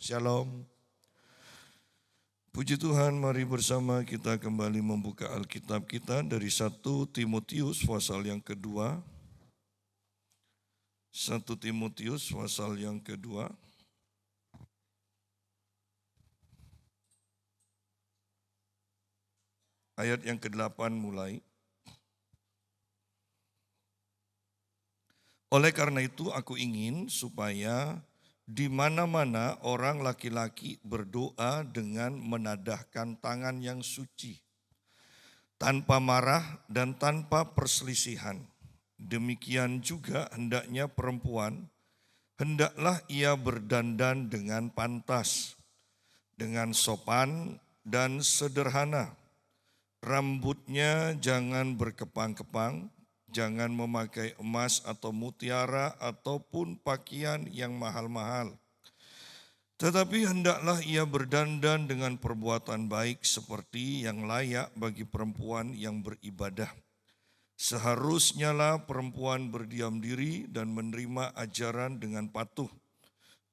Shalom. Puji Tuhan, mari bersama kita kembali membuka Alkitab kita dari 1 Timotius pasal yang kedua. 1 Timotius pasal yang kedua. Ayat yang ke-8 mulai. Oleh karena itu aku ingin supaya di mana-mana orang laki-laki berdoa dengan menadahkan tangan yang suci, tanpa marah dan tanpa perselisihan. Demikian juga hendaknya perempuan, hendaklah ia berdandan dengan pantas, dengan sopan dan sederhana. Rambutnya jangan berkepang-kepang, jangan memakai emas atau mutiara ataupun pakaian yang mahal-mahal. Tetapi hendaklah ia berdandan dengan perbuatan baik seperti yang layak bagi perempuan yang beribadah. Seharusnya lah perempuan berdiam diri dan menerima ajaran dengan patuh.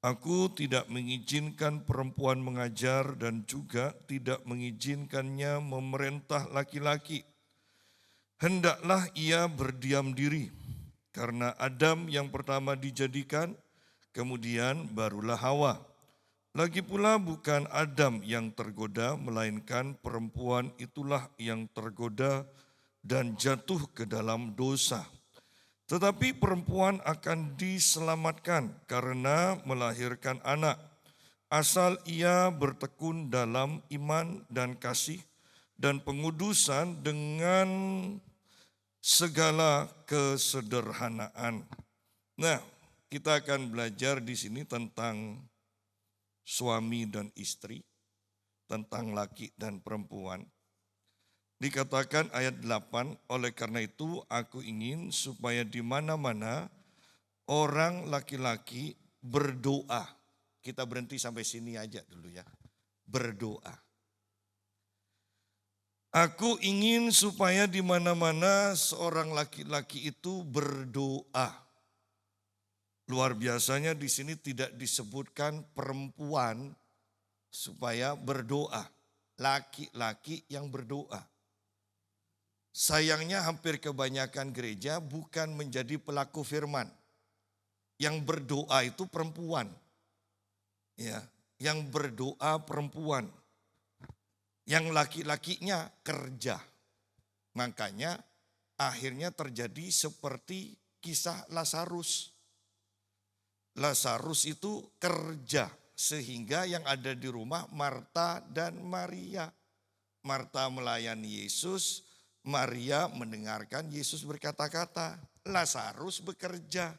Aku tidak mengizinkan perempuan mengajar dan juga tidak mengizinkannya memerintah laki-laki. Hendaklah ia berdiam diri, karena Adam yang pertama dijadikan, kemudian barulah Hawa. Lagi pula bukan Adam yang tergoda, melainkan perempuan itulah yang tergoda dan jatuh ke dalam dosa. Tetapi perempuan akan diselamatkan karena melahirkan anak, asal ia bertekun dalam iman dan kasih dan pengudusan dengan segala kesederhanaan. Nah, kita akan belajar di sini tentang suami dan istri, tentang laki dan perempuan. Dikatakan ayat 8, oleh karena itu aku ingin supaya di mana-mana orang laki-laki berdoa. Kita berhenti sampai sini aja dulu ya, berdoa. Aku ingin supaya di mana-mana seorang laki-laki itu berdoa. Luar biasanya di sini tidak disebutkan perempuan supaya berdoa, laki-laki yang berdoa. Sayangnya hampir kebanyakan gereja bukan menjadi pelaku firman. Yang berdoa itu perempuan. Ya, yang berdoa perempuan. Yang laki-lakinya kerja. Makanya akhirnya terjadi seperti kisah Lazarus. Lazarus itu kerja sehingga yang ada di rumah Marta dan Maria. Marta melayani Yesus, Maria mendengarkan Yesus berkata-kata. Lazarus bekerja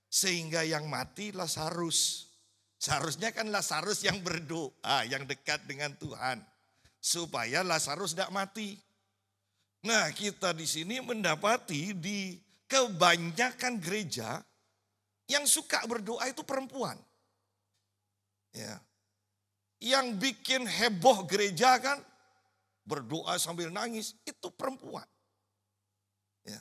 sehingga yang mati Lazarus. Seharusnya kan Lazarus yang berdoa, yang dekat dengan Tuhan. Supaya Lazarus tidak mati. Nah, kita di sini mendapati di kebanyakan gereja yang suka berdoa itu perempuan. Ya. Yang bikin heboh gereja kan berdoa sambil nangis itu perempuan. Ya.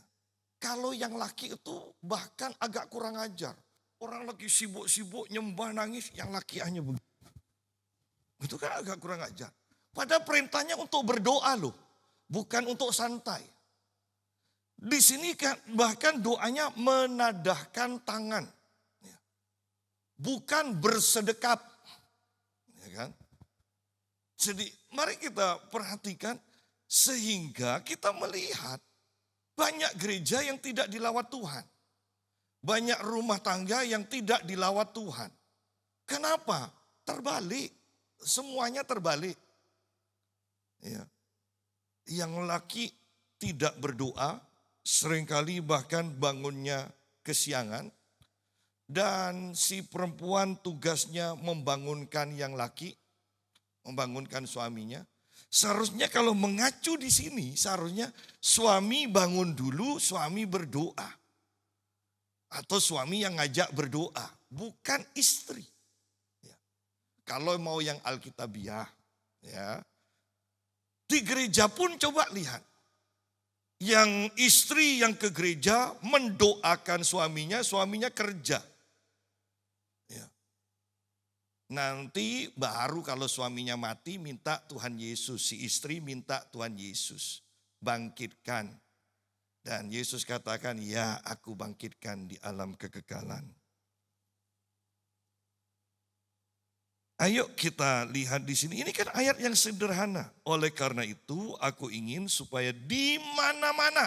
Kalau yang laki itu bahkan agak kurang ajar. Orang lagi sibuk-sibuk nyembah nangis, yang laki hanya begitu. Itu kan agak kurang ajar. Padahal perintahnya untuk berdoa loh, bukan untuk santai. Di sini kan bahkan doanya menadahkan tangan, bukan bersedekap, ya kan? Jadi mari kita perhatikan sehingga kita melihat banyak gereja yang tidak dilawat Tuhan, banyak rumah tangga yang tidak dilawat Tuhan. Kenapa? Terbalik, semuanya terbalik. Ya. Yang laki tidak berdoa, seringkali bahkan bangunnya kesiangan. Dan si perempuan tugasnya membangunkan yang laki, membangunkan suaminya. Seharusnya kalau mengacu di sini, seharusnya suami bangun dulu, suami berdoa. Atau suami yang ngajak berdoa, bukan istri. Ya. Kalau mau yang Alkitabiah, ya. Di gereja pun coba lihat. Yang istri yang ke gereja mendoakan suaminya, suaminya kerja. Ya. Nanti baru kalau suaminya mati minta Tuhan Yesus. Si istri minta Tuhan Yesus bangkitkan. Dan Yesus katakan, ya aku bangkitkan di alam kekekalan. Ayo kita lihat di sini. Ini kan ayat yang sederhana. Oleh karena itu aku ingin supaya di mana-mana.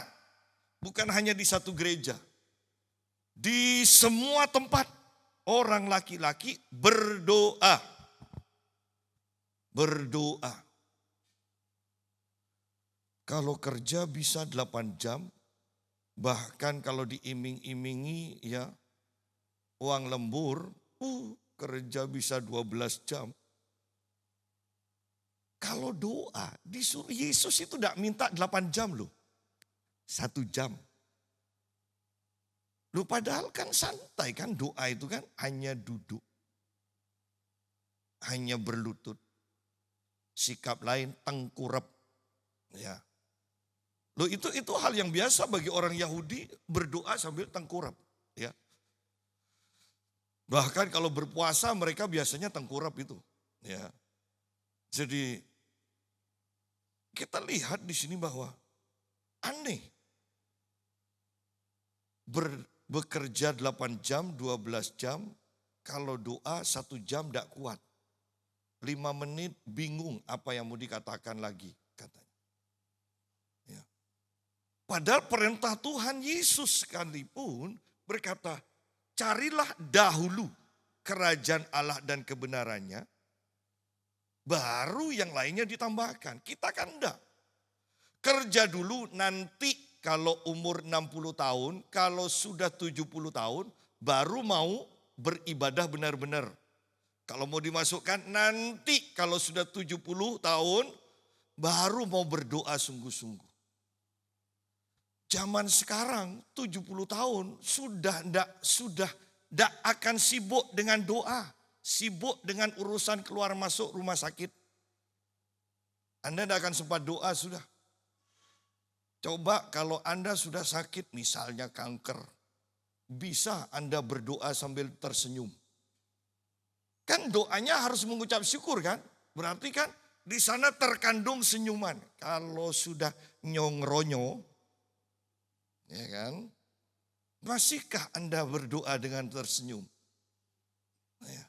Bukan hanya di satu gereja. Di semua tempat orang laki-laki berdoa. Berdoa. Kalau kerja bisa 8 jam. Bahkan kalau diiming-imingi ya uang lembur, kerja bisa 12 jam. Kalau doa, disuruh Yesus itu tidak minta 8 jam loh. 1 jam. Loh padahal kan santai kan doa itu kan hanya duduk. Hanya berlutut. Sikap lain tengkurap. Ya. Loh itu hal yang biasa bagi orang Yahudi berdoa sambil tengkurap. Ya. Bahkan kalau berpuasa mereka biasanya tengkurap itu. Ya. Jadi kita lihat di sini bahwa aneh. Bekerja 8 jam, 12 jam, kalau doa 1 jam tidak kuat. 5 menit bingung apa yang mau dikatakan lagi katanya. Ya. Padahal perintah Tuhan Yesus sekalipun berkata, carilah dahulu kerajaan Allah dan kebenarannya, baru yang lainnya ditambahkan. Kita kan enggak. Kerja dulu nanti kalau umur 60 tahun, kalau sudah 70 tahun, baru mau beribadah benar-benar. Kalau mau dimasukkan nanti kalau sudah 70 tahun, baru mau berdoa sungguh-sungguh. Zaman sekarang 70 tahun sudah tidak akan sibuk dengan doa. Sibuk dengan urusan keluar masuk rumah sakit. Anda tidak akan sempat doa sudah. Coba kalau Anda sudah sakit misalnya kanker. Bisa Anda berdoa sambil tersenyum. Kan doanya harus mengucap syukur kan. Berarti kan di sana terkandung senyuman. Kalau sudah nyongronyo. Ya kan? Masihkah Anda berdoa dengan tersenyum? Ya.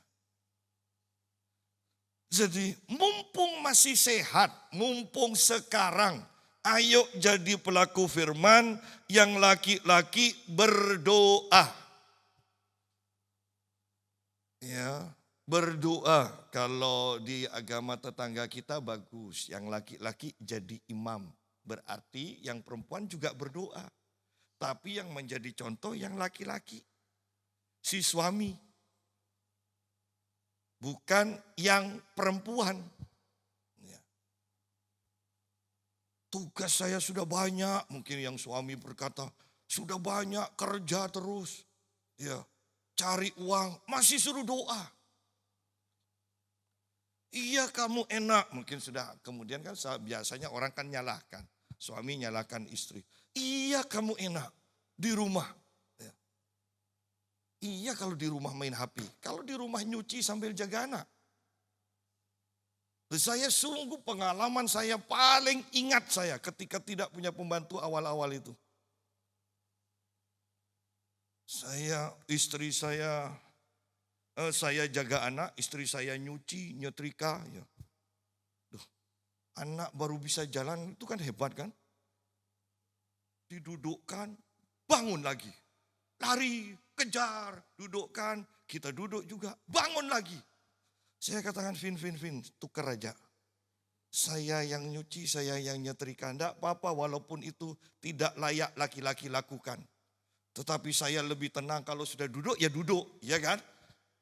Jadi mumpung masih sehat, mumpung sekarang, ayo jadi pelaku firman yang laki-laki berdoa. Ya, berdoa. Kalau di agama tetangga kita bagus, yang laki-laki jadi imam. Berarti yang perempuan juga berdoa. Tapi yang menjadi contoh yang laki-laki. Si suami. Bukan yang perempuan. Ya. Tugas saya sudah banyak. Mungkin yang suami berkata, sudah banyak kerja terus. Ya, cari uang, masih suruh doa. Iya kamu enak. Mungkin sudah kemudian kan biasanya orang kan nyalahkan. Suami nyalahkan istri. Iya kamu enak di rumah. Ya. Iya kalau di rumah main HP. Kalau di rumah nyuci sambil jaga anak. Saya sungguh pengalaman saya paling ingat saya ketika tidak punya pembantu awal-awal itu. Istri saya jaga anak, istri saya nyuci, nyetrika. Ya. Duh, anak baru bisa jalan itu kan hebat kan. Didudukkan, bangun lagi. Lari, kejar, dudukkan. Kita duduk juga, bangun lagi. Saya katakan, Vin, tukar aja. Saya yang nyuci, saya yang nyetrika. Tidak apa-apa walaupun itu tidak layak laki-laki lakukan. Tetapi saya lebih tenang kalau sudah duduk, ya duduk. Ya kan?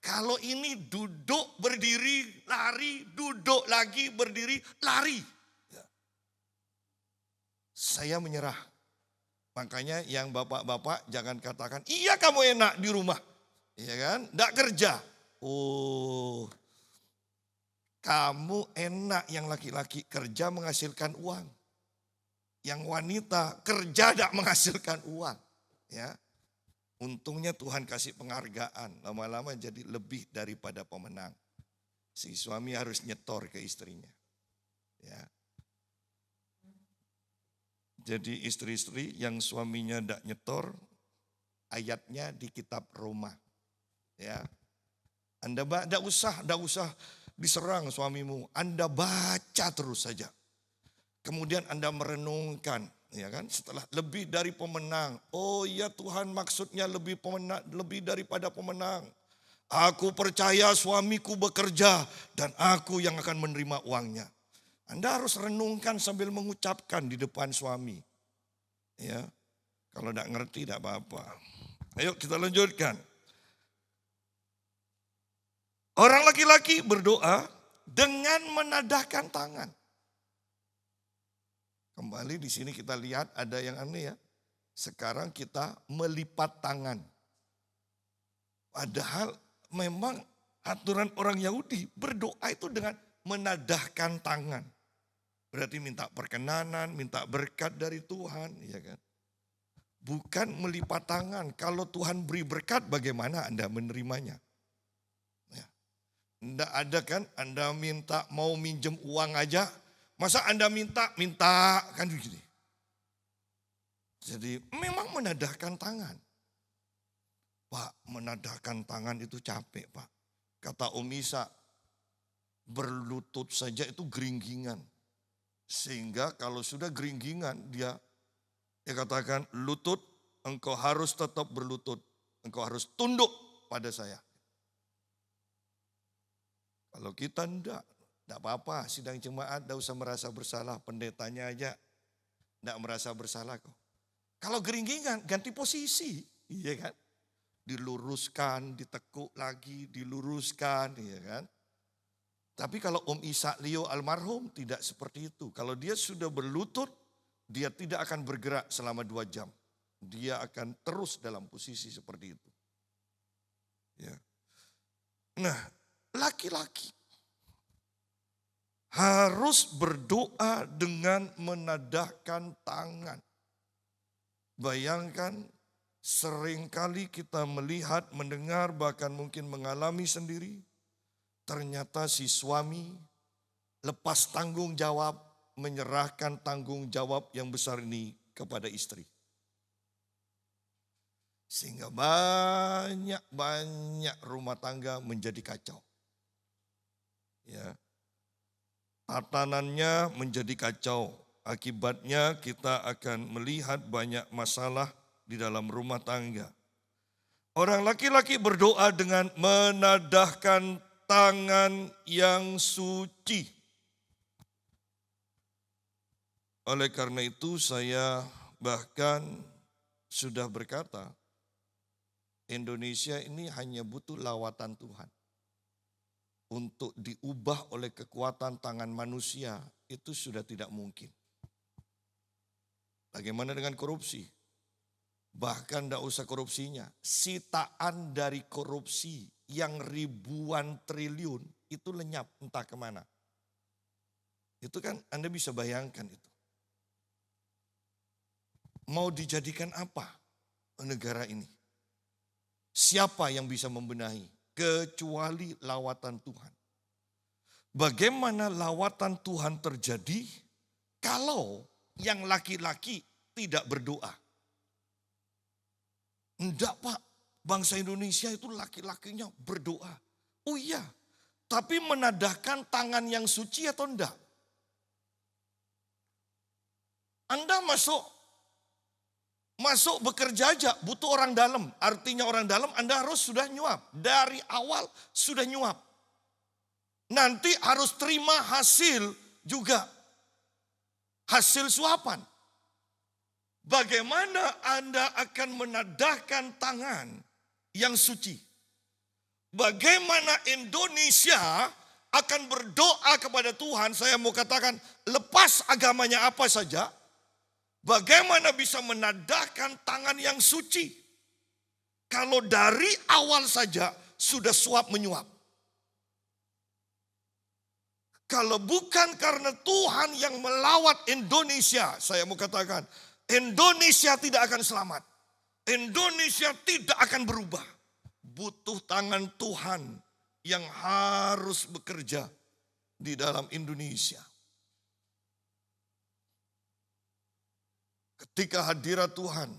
Kalau ini duduk, berdiri, lari, duduk lagi, berdiri, lari. Ya. Saya menyerah. Makanya yang bapak-bapak jangan katakan, iya kamu enak di rumah. Iya kan? Tidak kerja. Oh, kamu enak yang laki-laki kerja menghasilkan uang. Yang wanita kerja tidak menghasilkan uang. Ya, untungnya Tuhan kasih penghargaan. Lama-lama jadi lebih daripada pemenang. Si suami harus nyetor ke istrinya. Ya. Jadi istri-istri yang suaminya tidak nyetor, ayatnya di kitab Roma. Ya. Anda tidak usah diserang suamimu. Anda baca terus saja. Kemudian Anda merenungkan, ya kan? Setelah lebih dari pemenang. Oh ya Tuhan, maksudnya lebih daripada pemenang. Aku percaya suamiku bekerja dan aku yang akan menerima uangnya. Anda harus renungkan sambil mengucapkan di depan suami. Ya. Kalau tidak ngerti tidak apa-apa. Ayo kita lanjutkan. Orang laki-laki berdoa dengan menadahkan tangan. Kembali di sini kita lihat ada yang aneh ya. Sekarang kita melipat tangan. Padahal memang aturan orang Yahudi berdoa itu dengan menadahkan tangan. Berarti minta perkenanan, minta berkat dari Tuhan, ya kan? Bukan melipat tangan. Kalau Tuhan beri berkat, bagaimana Anda menerimanya? Ya. Tidak ada kan Anda minta mau minjem uang aja, masa Anda minta kan begini. Jadi memang menadahkan tangan. Pak, menadahkan tangan itu capek Pak. Kata Om Isa, berlutut saja itu geringgingan. Sehingga kalau sudah geringgingan dia katakan lutut, engkau harus tetap berlutut. Engkau harus tunduk pada saya. Kalau kita tidak apa-apa, sidang jemaat tidak usah merasa bersalah. Pendetanya aja tidak merasa bersalah kok. Kalau geringgingan ganti posisi, iya kan? Diluruskan, ditekuk lagi, diluruskan, iya kan? Tapi kalau Om Ishak Leo almarhum tidak seperti itu. Kalau dia sudah berlutut, dia tidak akan bergerak selama 2 jam. Dia akan terus dalam posisi seperti itu. Ya. Nah, laki-laki harus berdoa dengan menadahkan tangan. Bayangkan seringkali kita melihat, mendengar, bahkan mungkin mengalami sendiri. Ternyata si suami lepas tanggung jawab, menyerahkan tanggung jawab yang besar ini kepada istri. Sehingga banyak rumah tangga menjadi kacau. Ya. Tatanannya menjadi kacau. Akibatnya kita akan melihat banyak masalah di dalam rumah tangga. Orang laki-laki berdoa dengan menadahkan tangan yang suci. Oleh karena itu saya bahkan sudah berkata, Indonesia ini hanya butuh lawatan Tuhan. Untuk diubah oleh kekuatan tangan manusia, itu sudah tidak mungkin. Bagaimana dengan korupsi? Bahkan tidak usah korupsinya, sitaan dari korupsi yang ribuan triliun itu lenyap entah kemana. Itu kan Anda bisa bayangkan itu. Mau dijadikan apa negara ini? Siapa yang bisa membenahi? Kecuali lawatan Tuhan. Bagaimana lawatan Tuhan terjadi kalau yang laki-laki tidak berdoa? Enggak Pak, bangsa Indonesia itu laki-lakinya berdoa. Oh iya, tapi menadahkan tangan yang suci atau enggak? Anda masuk bekerja aja butuh orang dalam. Artinya orang dalam Anda harus sudah nyuap. Dari awal sudah nyuap. Nanti harus terima hasil juga. Hasil suapan. Bagaimana Anda akan menadahkan tangan yang suci? Bagaimana Indonesia akan berdoa kepada Tuhan? Saya mau katakan lepas agamanya apa saja. Bagaimana bisa menadahkan tangan yang suci? Kalau dari awal saja sudah suap menyuap. Kalau bukan karena Tuhan yang melawat Indonesia, saya mau katakan, Indonesia tidak akan selamat. Indonesia tidak akan berubah. Butuh tangan Tuhan yang harus bekerja di dalam Indonesia. Ketika hadirat Tuhan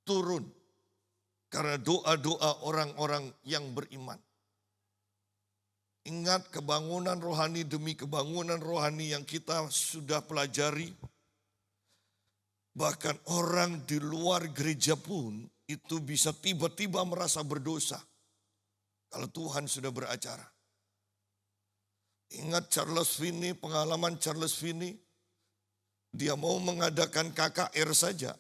turun karena doa-doa orang-orang yang beriman. Ingat kebangunan rohani demi kebangunan rohani yang kita sudah pelajari. Bahkan orang di luar gereja pun itu bisa tiba-tiba merasa berdosa kalau Tuhan sudah beracara. Ingat Charles Finney, pengalaman Charles Finney. Dia mau mengadakan KKR saja.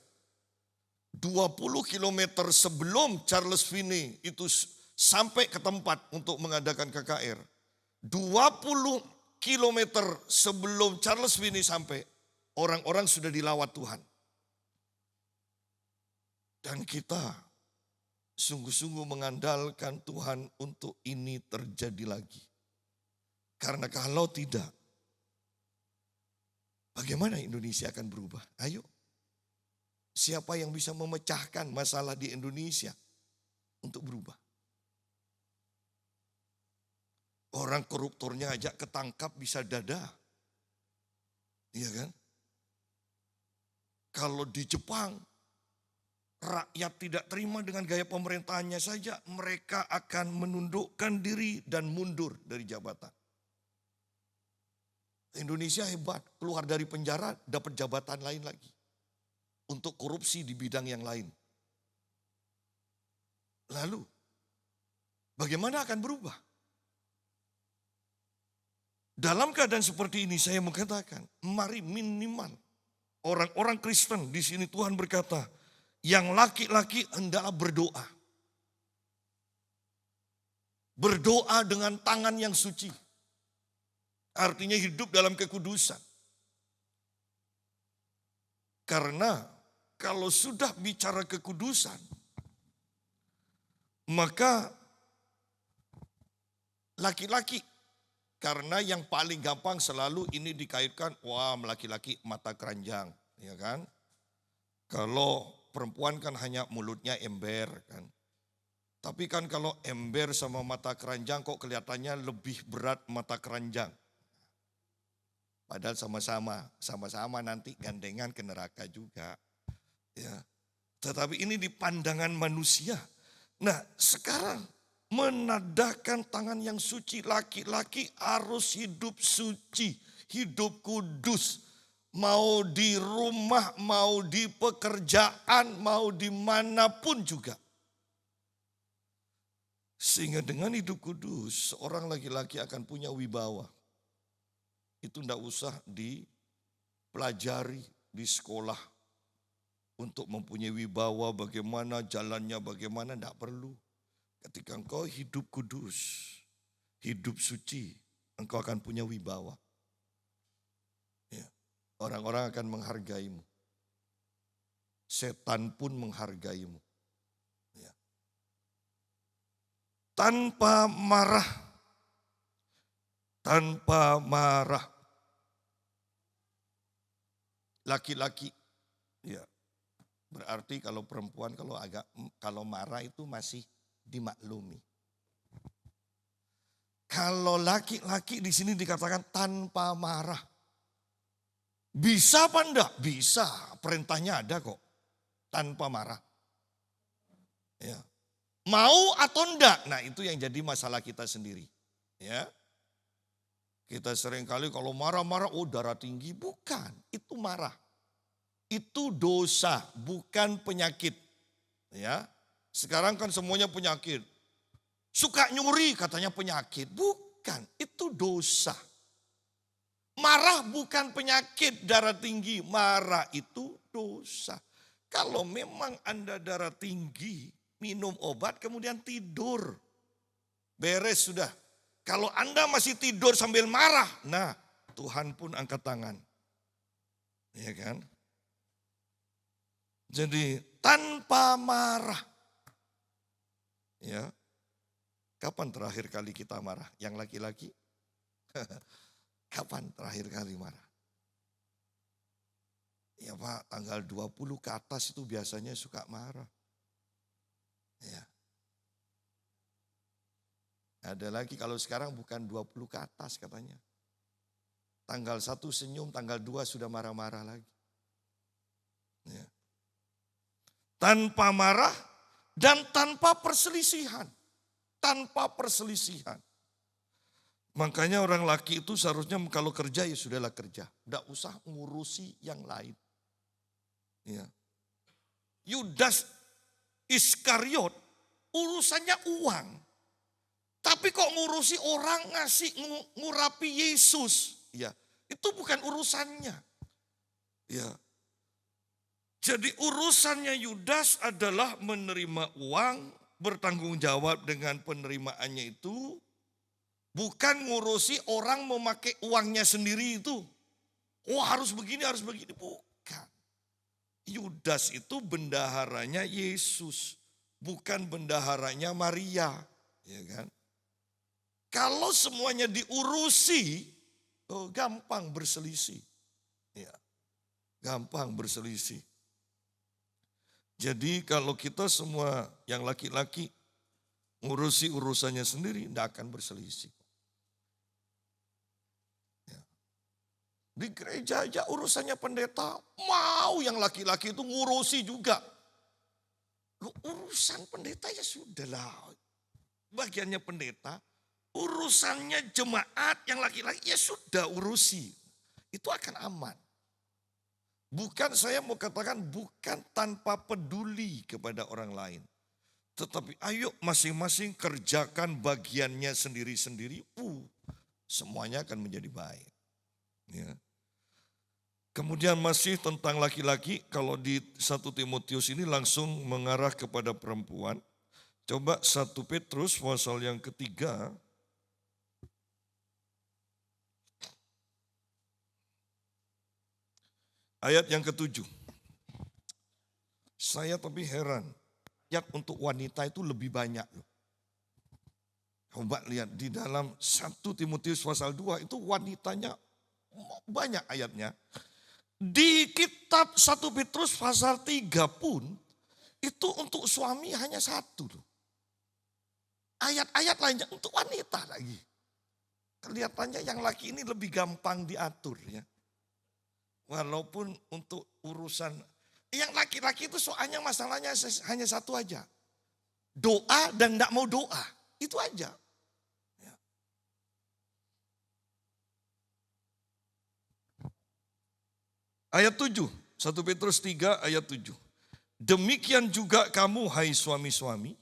20 kilometer sebelum Charles Finney itu sampai ke tempat untuk mengadakan KKR. 20 kilometer sebelum Charles Finney sampai, orang-orang sudah dilawat Tuhan. Dan kita sungguh-sungguh mengandalkan Tuhan untuk ini terjadi lagi. Karena kalau tidak, bagaimana Indonesia akan berubah? Ayo, siapa yang bisa memecahkan masalah di Indonesia untuk berubah? Orang koruptornya aja ketangkap bisa dada. Iya kan? Kalau di Jepang, rakyat tidak terima dengan gaya pemerintahannya saja, mereka akan menundukkan diri dan mundur dari jabatan. Indonesia hebat, keluar dari penjara dapat jabatan lain lagi. Untuk korupsi di bidang yang lain. Lalu, bagaimana akan berubah? Dalam keadaan seperti ini saya mengatakan, mari minimal orang-orang Kristen di sini Tuhan berkata, yang laki-laki hendaklah berdoa. Berdoa dengan tangan yang suci. Artinya hidup dalam kekudusan. Karena kalau sudah bicara kekudusan, maka laki-laki, karena yang paling gampang selalu ini dikaitkan, wah laki-laki mata keranjang, ya kan? Kalau perempuan kan hanya mulutnya ember kan. Tapi kan kalau ember sama mata keranjang kok kelihatannya lebih berat mata keranjang. Padahal sama-sama nanti gandengan ke neraka juga. Ya. Tetapi ini di pandangan manusia. Nah sekarang menadahkan tangan yang suci, laki-laki harus hidup suci, hidup kudus. Mau di rumah, mau di pekerjaan, mau dimanapun juga. Sehingga dengan hidup kudus, seorang laki-laki akan punya wibawa. Itu tidak usah dipelajari di sekolah. Untuk mempunyai wibawa bagaimana, jalannya bagaimana, tidak perlu. Ketika engkau hidup kudus, hidup suci, engkau akan punya wibawa. Ya. Orang-orang akan menghargaimu. Setan pun menghargaimu. Ya. Tanpa marah. Tanpa marah. Laki-laki, ya. Berarti kalau perempuan kalau marah itu masih dimaklumi. Kalau laki-laki di sini dikatakan tanpa marah. Bisa apa enggak? Bisa, perintahnya ada kok. Tanpa marah. Ya. Mau atau enggak? Nah, itu yang jadi masalah kita sendiri. Ya. Kita seringkali kalau marah-marah, oh darah tinggi. Bukan, itu marah. Itu dosa, bukan penyakit. Ya, sekarang kan semuanya penyakit. Suka nyuri katanya penyakit. Bukan, itu dosa. Marah bukan penyakit darah tinggi. Marah itu dosa. Kalau memang Anda darah tinggi, minum obat kemudian tidur. Beres sudah. Kalau Anda masih tidur sambil marah, nah Tuhan pun angkat tangan. Ya kan? Jadi tanpa marah. Ya. Kapan terakhir kali kita marah? Yang laki-laki? Kapan terakhir kali marah? Ya Pak, tanggal 20 ke atas itu biasanya suka marah. Ya. Ada lagi kalau sekarang bukan 20 ke atas katanya. Tanggal 1 senyum, tanggal 2 sudah marah-marah lagi. Ya. Tanpa marah dan tanpa perselisihan. Tanpa perselisihan. Makanya orang laki itu seharusnya kalau kerja ya sudahlah kerja. Tidak usah ngurusi yang lain. Ya. Yudas Iskariot urusannya uang. Tapi kok ngurusi orang ngasih ngurapi Yesus. Ya, itu bukan urusannya. Ya. Jadi urusannya Yudas adalah menerima uang, bertanggung jawab dengan penerimaannya itu. Bukan ngurusi orang memakai uangnya sendiri itu. Oh harus begini, Bukan. Yudas itu bendaharanya Yesus. Bukan bendaharanya Maria. Ya kan? Kalau semuanya diurusi, gampang berselisih. Ya, gampang berselisih. Jadi kalau kita semua yang laki-laki ngurusi urusannya sendiri, tidak akan berselisih. Ya. Di gereja aja urusannya pendeta, mau yang laki-laki itu ngurusi juga. Urusan pendeta ya sudahlah. Bagiannya pendeta, urusannya jemaat yang laki-laki ya sudah urusi. Itu akan aman. Bukan saya mau katakan bukan tanpa peduli kepada orang lain. Tetapi ayo masing-masing kerjakan bagiannya sendiri-sendiri. Semuanya akan menjadi baik. Ya. Kemudian masih tentang laki-laki. Kalau di 1 Timotius ini langsung mengarah kepada perempuan. Coba 1 Petrus pasal yang ketiga. Ayat yang ke-7. Saya tapi heran. Ayat untuk wanita itu lebih banyak loh. Coba lihat di dalam 1 Timotius pasal 2 itu wanitanya banyak ayatnya. Di kitab 1 Petrus pasal 3 pun itu untuk suami hanya 1 loh. Ayat-ayat lainnya untuk wanita lagi. Kelihatannya yang laki ini lebih gampang diatur ya. Walaupun untuk urusan yang laki-laki itu soalnya masalahnya hanya 1 aja. Doa dan tidak mau doa. Itu aja. Ya. Ayat 7. 1 Petrus 3 ayat 7. Demikian juga kamu hai suami-suami.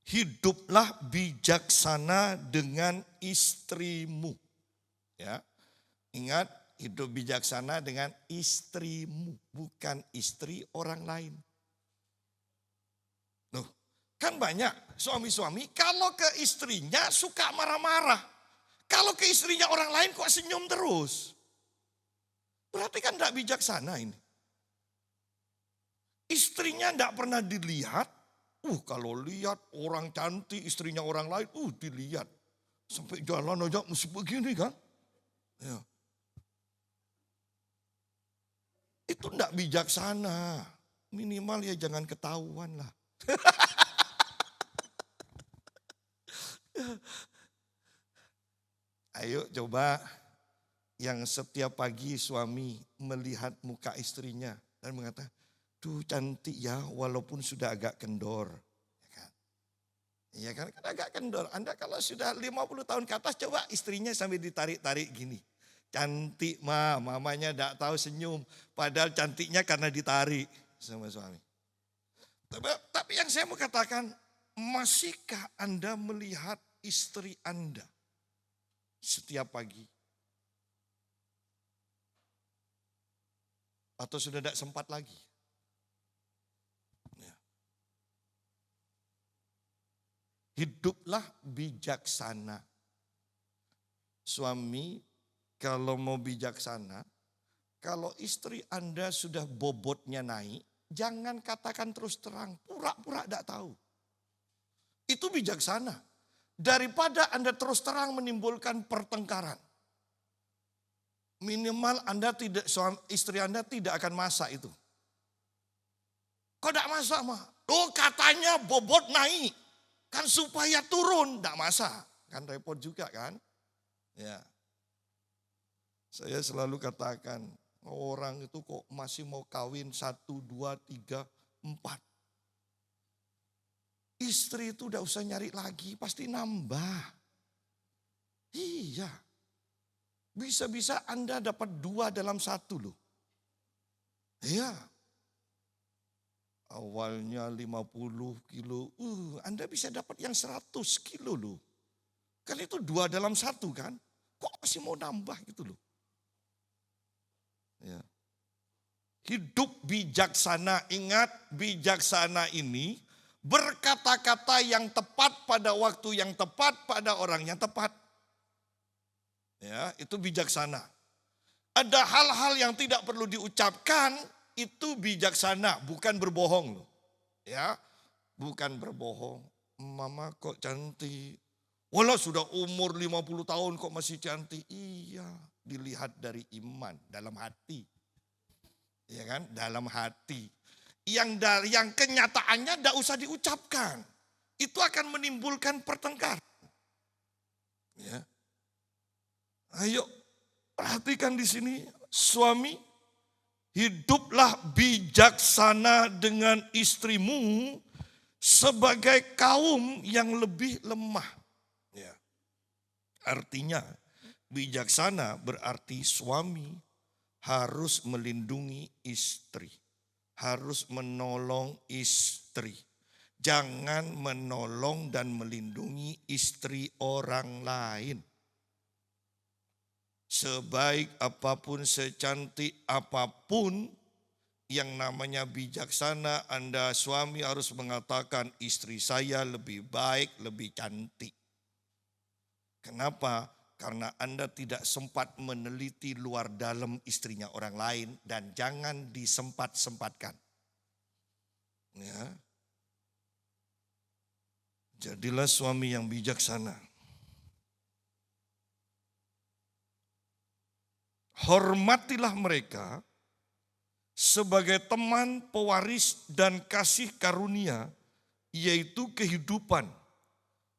Hiduplah bijaksana dengan istrimu. Ya. Ingat. Hidup bijaksana dengan istrimu, bukan istri orang lain. Loh, kan banyak suami-suami kalau ke istrinya suka marah-marah. Kalau ke istrinya orang lain kok senyum terus. Berarti kan tidak bijaksana ini. Istrinya tidak pernah dilihat. Kalau lihat orang cantik istrinya orang lain, dilihat. Sampai jalan aja mesti begini kan. Ya. Itu enggak bijaksana. Minimal ya jangan ketahuan lah. Ayo coba yang setiap pagi suami melihat muka istrinya dan mengatakan, "Duh cantik ya walaupun sudah agak kendor." Ya kan agak kendor. Anda kalau sudah 50 tahun ke atas coba istrinya sambil ditarik-tarik gini. Cantik mamanya tidak tahu senyum. Padahal cantiknya karena ditarik sama suami. Tapi yang saya mau katakan, masihkah Anda melihat istri Anda setiap pagi? Atau sudah tidak sempat lagi? Ya. Hiduplah bijaksana. Suami kalau mau bijaksana, kalau istri Anda sudah bobotnya naik, jangan katakan terus terang, pura-pura tidak tahu. Itu bijaksana. Daripada Anda terus terang menimbulkan pertengkaran. Minimal istri Anda tidak akan masak itu. Kok tidak masak mah? Katanya bobot naik. Kan supaya turun, enggak masa. Kan repot juga kan. Ya. Saya selalu katakan, orang itu kok masih mau kawin 1, 2, 3, 4. Istri itu udah usah nyari lagi, pasti nambah. Iya. Bisa-bisa Anda dapat 2 dalam 1 loh. Iya. Awalnya 50 kilo, Anda bisa dapat yang 100 kilo loh. Kan itu 2 dalam 1 kan. Kok masih mau nambah gitu loh. Ya. Hidup bijaksana, ingat bijaksana ini berkata-kata yang tepat pada waktu yang tepat pada orang yang tepat. Ya, itu bijaksana. Ada hal-hal yang tidak perlu diucapkan, itu bijaksana, bukan berbohong loh. Ya, bukan berbohong. Mama kok cantik. Walau sudah umur 50 tahun kok masih cantik. Iya, dilihat dari iman dalam hati. Ya kan? Dalam hati. Yang kenyataannya tidak usah diucapkan. Itu akan menimbulkan pertengkaran. Ya. Ayo perhatikan di sini, suami, hiduplah bijaksana dengan istrimu sebagai kaum yang lebih lemah. Ya. Artinya bijaksana berarti suami harus melindungi istri, harus menolong istri. Jangan menolong dan melindungi istri orang lain. Sebaik apapun, secantik apapun, yang namanya bijaksana, Anda suami harus mengatakan istri saya lebih baik, lebih cantik. Kenapa? Karena Anda tidak sempat meneliti luar dalam istrinya orang lain dan jangan disempat-sempatkan. Ya. Jadilah suami yang bijaksana. Hormatilah mereka sebagai teman pewaris dan kasih karunia, yaitu kehidupan,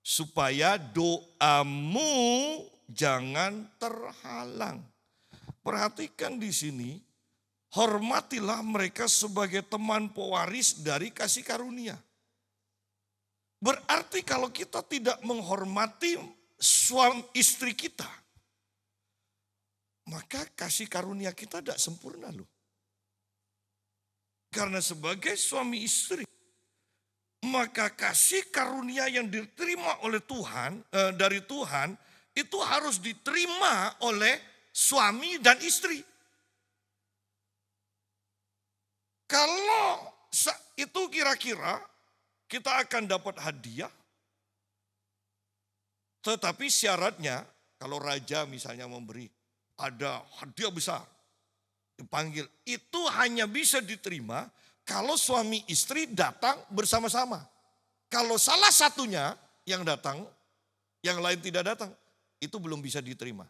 supaya doamu jangan terhalang. Perhatikan di sini, hormatilah mereka sebagai teman pewaris dari kasih karunia. Berarti kalau kita tidak menghormati suami istri kita, maka kasih karunia kita tidak sempurna loh. Karena sebagai suami istri, maka kasih karunia yang diterima oleh Tuhan, dari Tuhan, itu harus diterima oleh suami dan istri. Kalau itu kira-kira kita akan dapat hadiah, tetapi syaratnya kalau raja misalnya memberi, ada hadiah besar, dipanggil, itu hanya bisa diterima kalau suami istri datang bersama-sama. Kalau salah satunya yang datang, yang lain tidak datang, itu belum bisa diterima.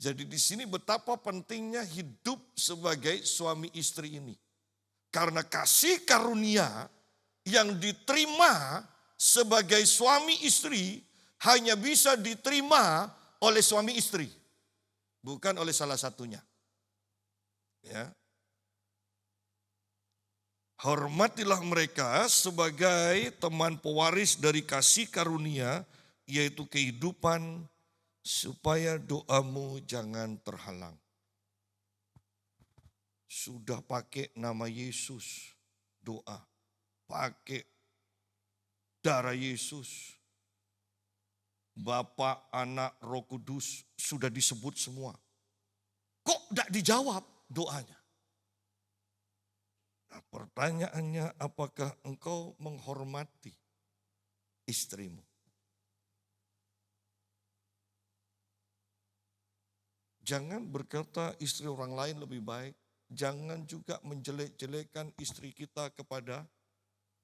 Jadi di sini betapa pentingnya hidup sebagai suami istri ini. Karena kasih karunia yang diterima sebagai suami istri hanya bisa diterima oleh suami istri. Bukan oleh salah satunya. Ya. Hormatilah mereka sebagai teman pewaris dari kasih karunia, yaitu kehidupan, supaya doamu jangan terhalang. Sudah pakai nama Yesus doa, pakai darah Yesus, Bapa, Anak, Roh Kudus sudah disebut semua. Kok tidak dijawab doanya? Nah, pertanyaannya, apakah engkau menghormati istrimu? Jangan berkata istri orang lain lebih baik. Jangan juga menjelek-jelekan istri kita kepada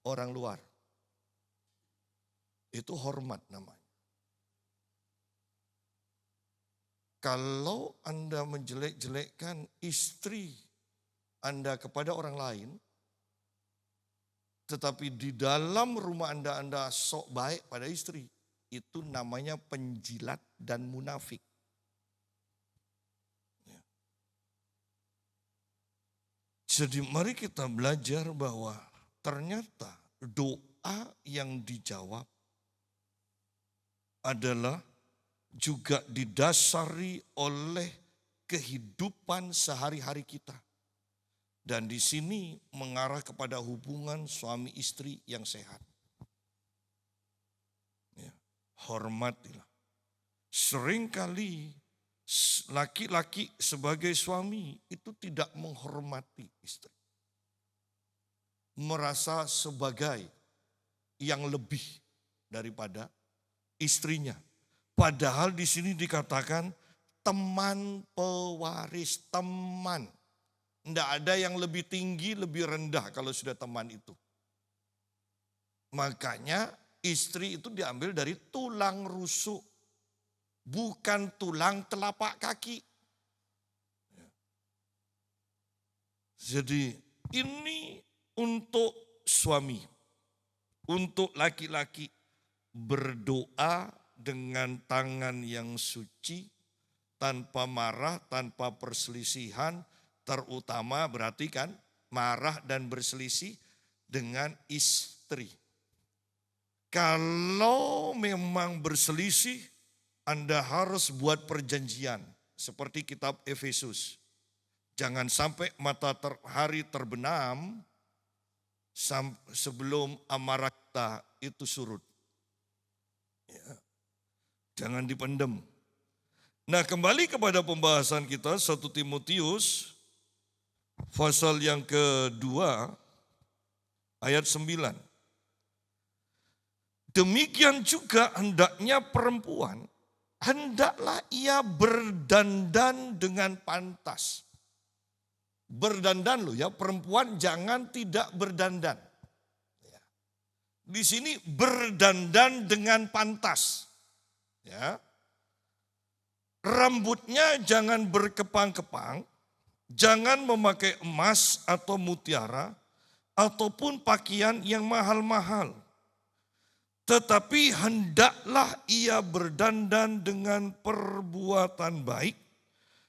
orang luar. Itu hormat namanya. Kalau Anda menjelek-jelekkan istri Anda kepada orang lain, Tetapi di dalam rumah Anda sok baik pada istri. Itu namanya penjilat dan munafik. Jadi mari kita belajar bahwa ternyata doa yang dijawab adalah juga didasari oleh kehidupan sehari-hari kita. Dan di sini mengarah kepada hubungan suami istri yang sehat. Ya, hormatilah. Seringkali laki-laki sebagai suami itu tidak menghormati istri. Merasa sebagai yang lebih daripada istrinya. Padahal di sini dikatakan teman pewaris, teman. Tidak ada yang lebih tinggi, lebih rendah kalau sudah teman itu. Makanya istri itu diambil dari tulang rusuk. Bukan tulang telapak kaki. Jadi ini untuk suami. Untuk laki-laki berdoa dengan tangan yang suci. Tanpa marah, tanpa perselisihan. Terutama berarti kan marah dan berselisih dengan istri. Kalau memang berselisih, Anda harus buat perjanjian seperti kitab Efesus. Jangan sampai matahari terbenam sebelum amarah kita itu surut. Ya. Jangan dipendam. Nah, kembali kepada pembahasan kita 1 Timotius pasal yang kedua ayat 9. Demikian juga hendaknya perempuan, hendaklah ia berdandan dengan pantas. Berdandan loh ya, perempuan jangan tidak berdandan. Di sini berdandan dengan pantas. Ya. Rambutnya jangan berkepang-kepang. Jangan memakai emas atau mutiara ataupun pakaian yang mahal-mahal. Tetapi hendaklah ia berdandan dengan perbuatan baik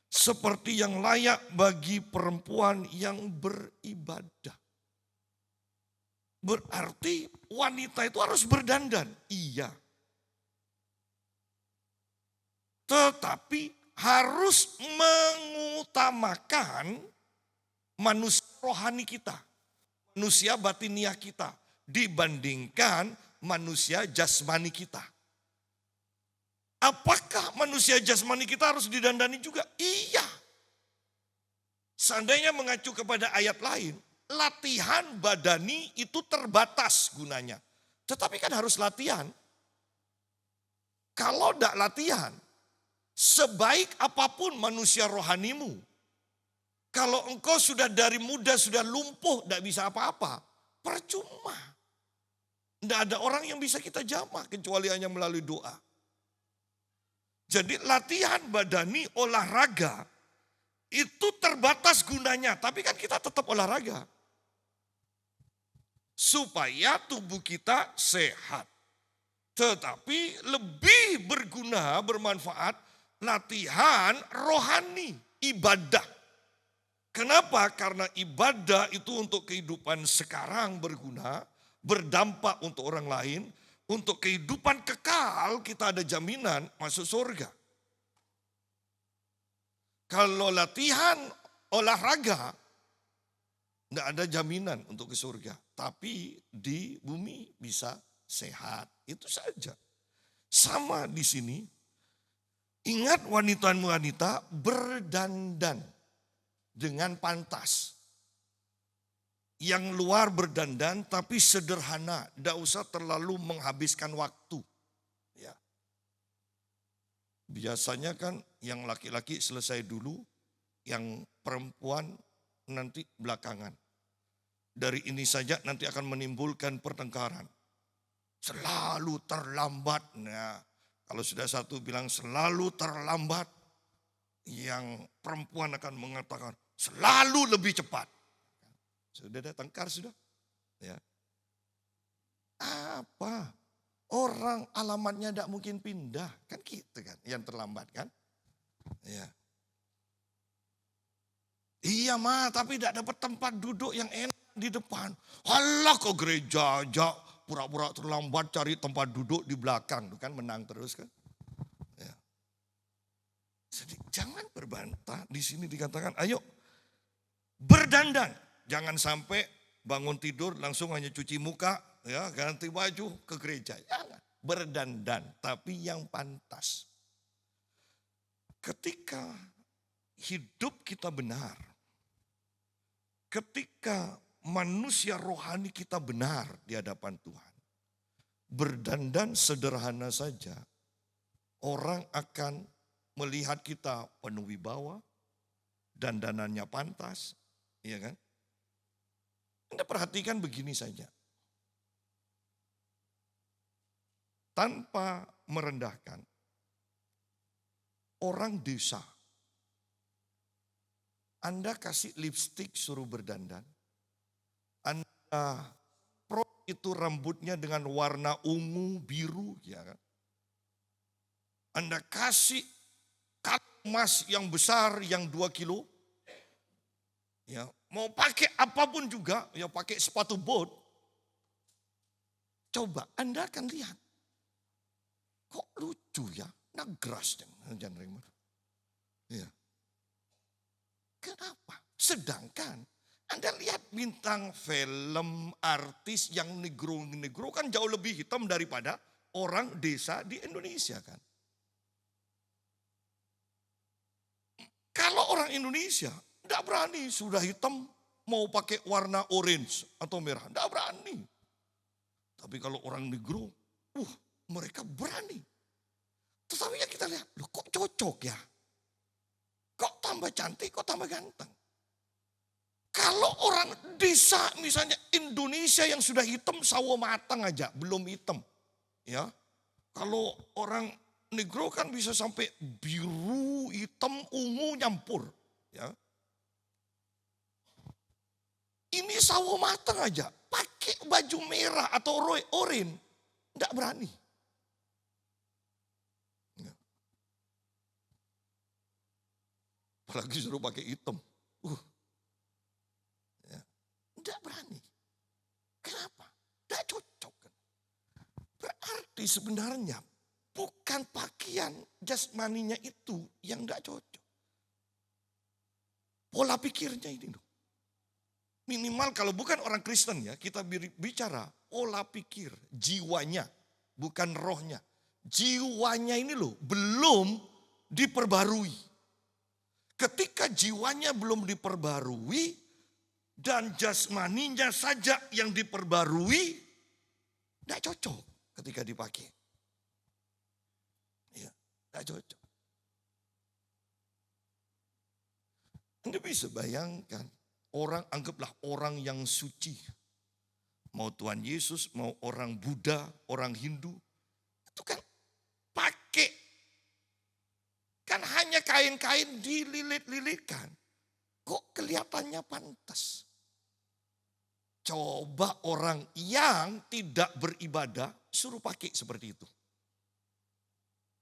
seperti yang layak bagi perempuan yang beribadah. Berarti wanita itu harus berdandan. Iya. Tetapi harus mengutamakan manusia rohani kita, manusia batiniah kita dibandingkan manusia jasmani kita. Apakah manusia jasmani kita harus didandani juga? Iya. Seandainya mengacu kepada ayat lain, latihan badani itu terbatas gunanya. Tetapi kan harus latihan. Kalau tidak latihan, sebaik apapun manusia rohanimu, kalau engkau sudah dari muda sudah lumpuh, tidak bisa apa-apa, percuma. Tidak ada orang yang bisa kita jamah kecuali hanya melalui doa. Jadi latihan badani, olahraga, itu terbatas gunanya. Tapi kan kita tetap olahraga. Supaya tubuh kita sehat. Tetapi lebih berguna, bermanfaat, latihan rohani, ibadah. Kenapa? Karena ibadah itu untuk kehidupan sekarang berguna, berdampak untuk orang lain, untuk kehidupan kekal kita ada jaminan masuk surga. Kalau latihan olahraga, tidak ada jaminan untuk ke surga. Tapi di bumi bisa sehat, itu saja. Sama di sini, ingat wanita-wanita berdandan dengan pantas. Yang luar berdandan tapi sederhana, tidak usah terlalu menghabiskan waktu. Ya. Biasanya kan yang laki-laki selesai dulu, yang perempuan nanti belakangan. Dari ini saja nanti akan menimbulkan pertengkaran. Selalu terlambat. Nah, kalau sudah satu bilang selalu terlambat, yang perempuan akan mengatakan selalu lebih cepat. Sudah ada tengkar sudah. Ya. Kenapa? Orang alamatnya tidak mungkin pindah. Kan gitu kan, yang terlambat kan. Ya. Iya mah, tapi tidak dapat tempat duduk yang enak di depan. Halah ke gereja aja, pura-pura terlambat cari tempat duduk di belakang. Kan menang terus kan. Ya. Jadi jangan berbantah. Di sini dikatakan, ayo berdandan. Jangan sampai bangun tidur langsung hanya cuci muka, ya ganti baju ke gereja. Jangan. Berdandan, tapi yang pantas. Ketika hidup kita benar, ketika manusia rohani kita benar di hadapan Tuhan, berdandan sederhana saja, orang akan melihat kita penuh wibawa, dandanannya pantas, iya kan? Anda perhatikan begini saja, tanpa merendahkan, orang desa, Anda kasih lipstik suruh berdandan, Anda itu rambutnya dengan warna ungu, biru, ya kan? Anda kasih kalung emas yang besar yang 2 kilo, ya mau pakai apapun juga, ya pakai sepatu bot, coba Anda akan lihat, kok lucu ya, nagras jangan. Ya. Kenapa? Sedangkan Anda lihat bintang film, artis yang negro kan jauh lebih hitam daripada orang desa di Indonesia kan. Kalau orang Indonesia tidak berani, sudah hitam mau pakai warna orange atau merah, tidak berani. Tapi kalau orang negro, mereka berani. Tetapi yang kita lihat, loh kok cocok ya? Kok tambah cantik, kok tambah ganteng? Kalau orang desa misalnya Indonesia yang sudah hitam sawo matang aja belum hitam, ya. Kalau orang negro kan bisa sampai biru, hitam, ungu nyampur, ya. Ini sawo matang aja pakai baju merah atau oranye, enggak berani. Ya. Apalagi suruh pakai hitam. Tidak berani. Kenapa? Tidak cocok. Berarti sebenarnya bukan pakaian jasmaninya itu yang tidak cocok. Pola pikirnya ini. Minimal kalau bukan orang Kristen ya, kita bicara pola pikir, jiwanya, bukan rohnya. Jiwanya ini loh belum diperbarui. Ketika jiwanya belum diperbarui, dan jasmaninya saja yang diperbarui, tidak cocok ketika dipakai. Ya, tidak cocok. Anda bisa bayangkan, anggaplah orang yang suci. Mau Tuhan Yesus, mau orang Buddha, orang Hindu. Itu kan pakai. Kan hanya kain-kain dililit-lilitkan. Kok kelihatannya pantas? Coba orang yang tidak beribadah suruh pakai seperti itu.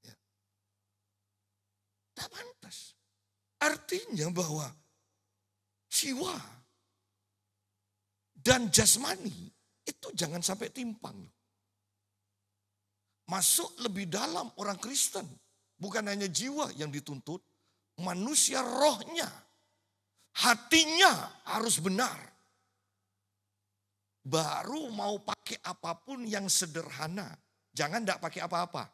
Ya. Tak pantas. Artinya bahwa jiwa dan jasmani itu jangan sampai timpang. Masuk lebih dalam orang Kristen. Bukan hanya jiwa yang dituntut, manusia rohnya, hatinya harus benar. Baru mau pakai apapun yang sederhana. Jangan tidak pakai apa-apa.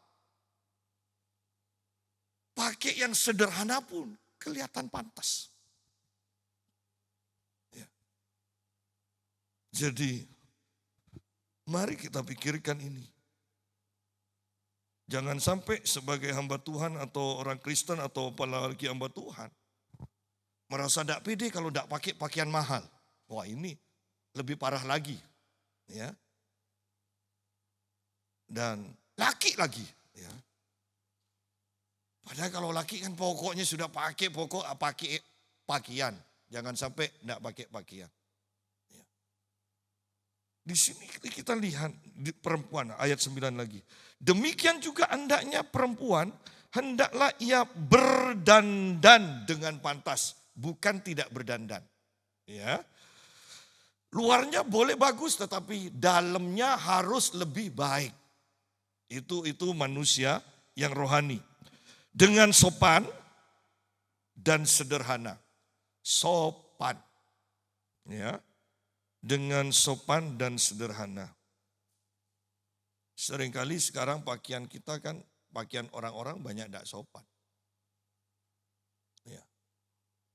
Pakai yang sederhana pun kelihatan pantas. Ya. Jadi mari kita pikirkan ini. Jangan sampai sebagai hamba Tuhan atau orang Kristen atau apalagi hamba Tuhan merasa tidak pede kalau tidak pakai pakaian mahal. Wah ini lebih parah lagi, ya. Dan laki lagi, ya. Padahal kalau laki kan pokoknya sudah pakai pakaian, jangan sampai tidak pakai pakaian. Ya. Di sini kita lihat di perempuan ayat 9 lagi. Demikian juga hendaknya perempuan, hendaklah ia berdandan dengan pantas, bukan tidak berdandan. Ya. Luarnya boleh bagus tetapi dalamnya harus lebih baik. Itu manusia yang rohani. Dengan sopan dan sederhana. Sopan. Ya. Dengan sopan dan sederhana. Seringkali sekarang pakaian kita kan, pakaian orang-orang banyak tidak sopan. Ya.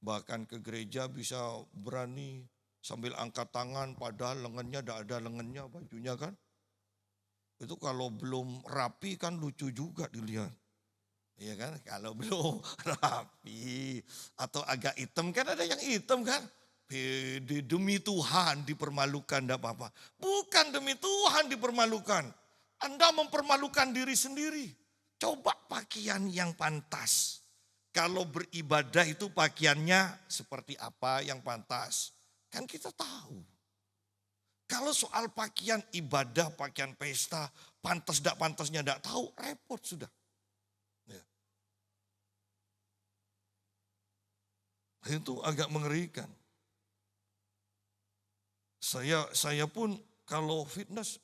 Bahkan ke gereja bisa berani sambil angkat tangan padahal lengannya tidak ada lengannya bajunya kan. Itu kalau belum rapi kan lucu juga dilihat. Iya kan, kalau belum rapi atau agak hitam kan ada yang hitam kan. Demi Tuhan dipermalukan tidak apa-apa. Bukan demi Tuhan dipermalukan. Anda mempermalukan diri sendiri. Coba pakaian yang pantas. Kalau beribadah itu pakaiannya seperti apa yang pantas. Kan kita tahu. Kalau soal pakaian ibadah, pakaian pesta, pantas tidak pantasnya tidak tahu, repot sudah. Ya. Itu agak mengerikan. Saya pun kalau fitness,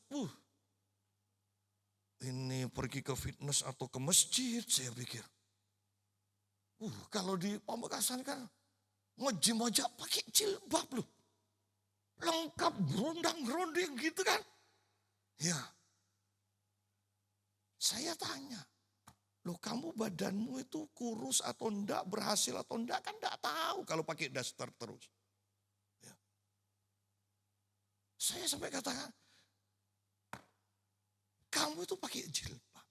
ini pergi ke fitness atau ke masjid saya pikir. Kalau di Pamekasan kan nge-gym aja pakai jilbab loh. Lengkap berondang-beronding gitu kan. Ya. Saya tanya, loh kamu badanmu itu kurus atau enggak, berhasil atau enggak kan enggak tahu kalau pakai daster terus. Ya. Saya sampai katakan, kamu itu pakai jilbab.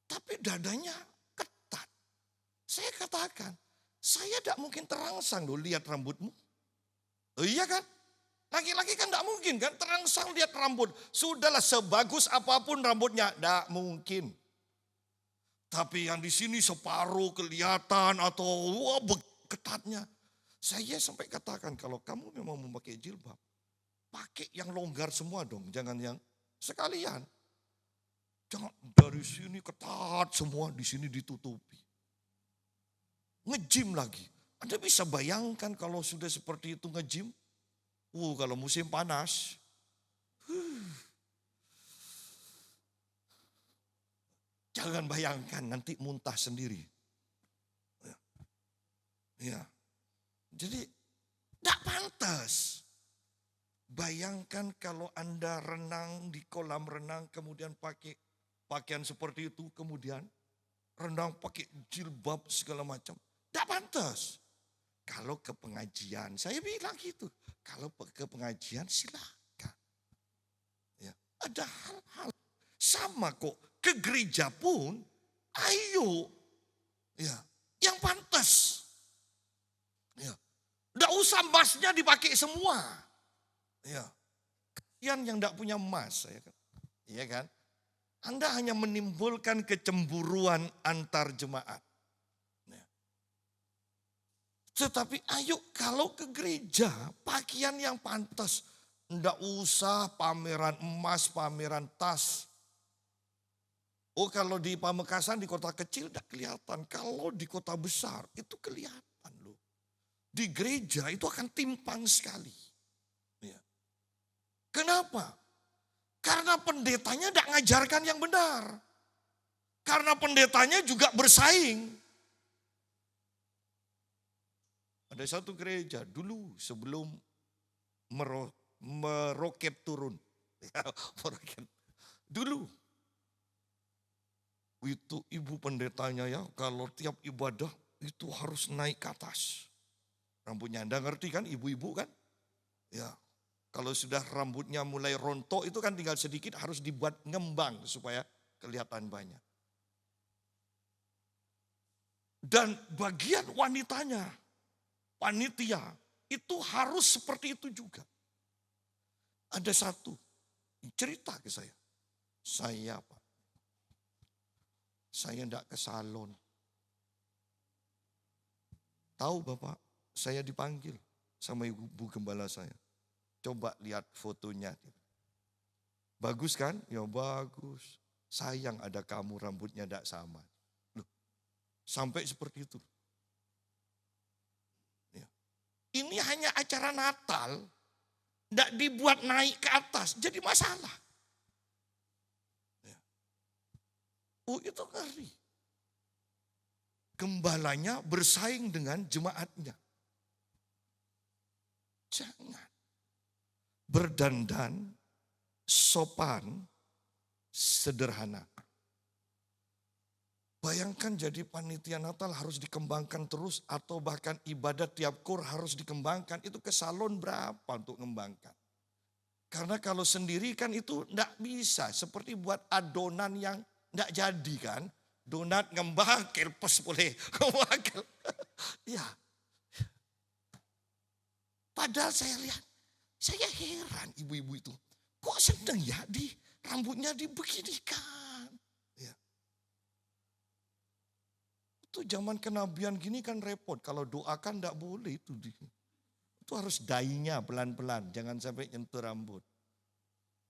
Tapi dadanya ketat. Saya katakan, saya tidak mungkin terangsang loh lihat rambutmu. Oh iya kan? Laki-laki kan tidak mungkin kan terangsang lihat rambut. Sudahlah sebagus apapun rambutnya, tidak mungkin. Tapi yang di sini separuh kelihatan atau ketatnya. Saya sampai katakan kalau kamu memang memakai jilbab, pakai yang longgar semua dong, jangan yang sekalian. Jangan dari sini ketat semua, di sini ditutupi. Nge-gym lagi. Anda bisa bayangkan kalau sudah seperti itu nge-gym. Kalau musim panas. Jangan bayangkan nanti muntah sendiri. Ya. Jadi tidak pantas. Bayangkan kalau Anda renang di kolam renang kemudian pakai pakaian seperti itu. Kemudian renang pakai jilbab segala macam. Tidak pantas. Kalau ke pengajian, saya bilang gitu. Kalau ke pengajian silakan. Ya, ada hal-hal sama kok. Ke gereja pun, ayo. Ya, yang pantas. Ya, tidak usah emasnya dipakai semua. Ya, yang tidak punya emas, ya kan? Iya kan? Anda hanya menimbulkan kecemburuan antar jemaat. Tetapi ayo kalau ke gereja pakaian yang pantas. Enggak usah pameran emas, pameran tas. Kalau di Pamekasan di kota kecil enggak kelihatan. Kalau di kota besar itu kelihatan loh. Di gereja itu akan timpang sekali. Ya. Kenapa? Karena pendetanya enggak ngajarkan yang benar. Karena pendetanya juga bersaing. Ada satu gereja dulu sebelum meroket turun. Dulu. Itu ibu pendetanya ya kalau tiap ibadah itu harus naik ke atas. Rambutnya Anda ngerti kan ibu-ibu kan? Ya. Kalau sudah rambutnya mulai rontok itu kan tinggal sedikit harus dibuat ngembang supaya kelihatan banyak. Dan bagian wanitanya, panitia itu harus seperti itu juga. Ada satu cerita ke saya. Saya Pak, saya tidak ke salon. Tahu Bapak, saya dipanggil sama ibu gembala saya. Coba lihat fotonya. Bagus kan? Ya bagus. Sayang ada kamu rambutnya tidak sama. Loh, sampai seperti itu. Ya. Ini hanya acara Natal. Tidak dibuat naik ke atas. Jadi masalah. Ya. Oh itu ngeri. Gembalanya bersaing dengan jemaatnya. Jangan. Berdandan, sopan, sederhana. Bayangkan jadi panitia Natal harus dikembangkan terus atau bahkan ibadat tiap kur harus dikembangkan. Itu ke salon berapa untuk mengembangkan? Karena kalau sendiri kan itu tidak bisa. Seperti buat adonan yang tidak jadi kan. Donat ngembang, kelpes boleh. Ya. Padahal saya lihat, saya heran ibu-ibu itu. Kok seneng ya rambutnya dibeginikan. Ya. Itu zaman kenabian gini kan repot. Kalau doakan tidak boleh itu. Itu harus dainya pelan-pelan. Jangan sampai nyentuh rambut.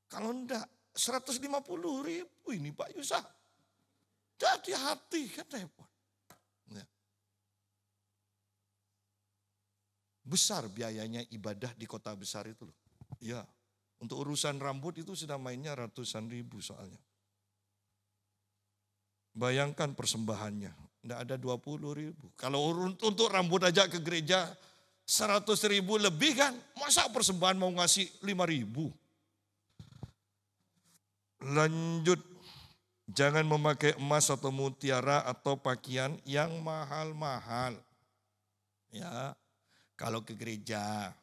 Kalau enggak 150.000 ini Pak Yusah. Jadi hati kan repot. Ya. Besar biayanya ibadah di kota besar itu loh. Ya, untuk urusan rambut itu sudah mainnya ratusan ribu soalnya. Bayangkan persembahannya, tidak ada 20.000. Kalau untuk rambut aja ke gereja 100.000 lebih kan, masa persembahan mau ngasih 5.000? Lanjut, jangan memakai emas atau mutiara atau pakaian yang mahal-mahal. Ya, kalau ke gereja,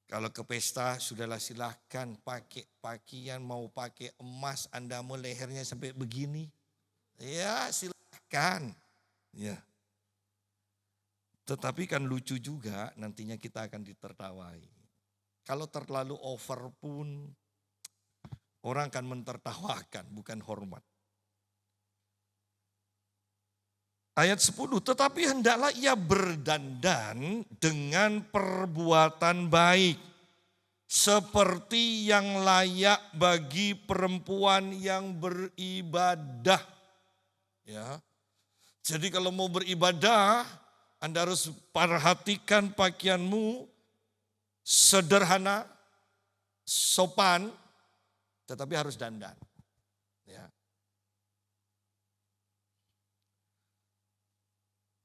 kalau ke pesta, sudahlah silahkan pakai pakaian, mau pakai emas, Anda mau lehernya sampai begini. Ya silahkan. Ya. Tetapi kan lucu juga nantinya kita akan ditertawai. Kalau terlalu over pun orang akan mentertawakan, bukan hormat. Ayat 10, tetapi hendaklah ia berdandan dengan perbuatan baik. Seperti yang layak bagi perempuan yang beribadah. Ya. Jadi kalau mau beribadah, Anda harus perhatikan pakaianmu sederhana, sopan, tetapi harus dandan. Ya.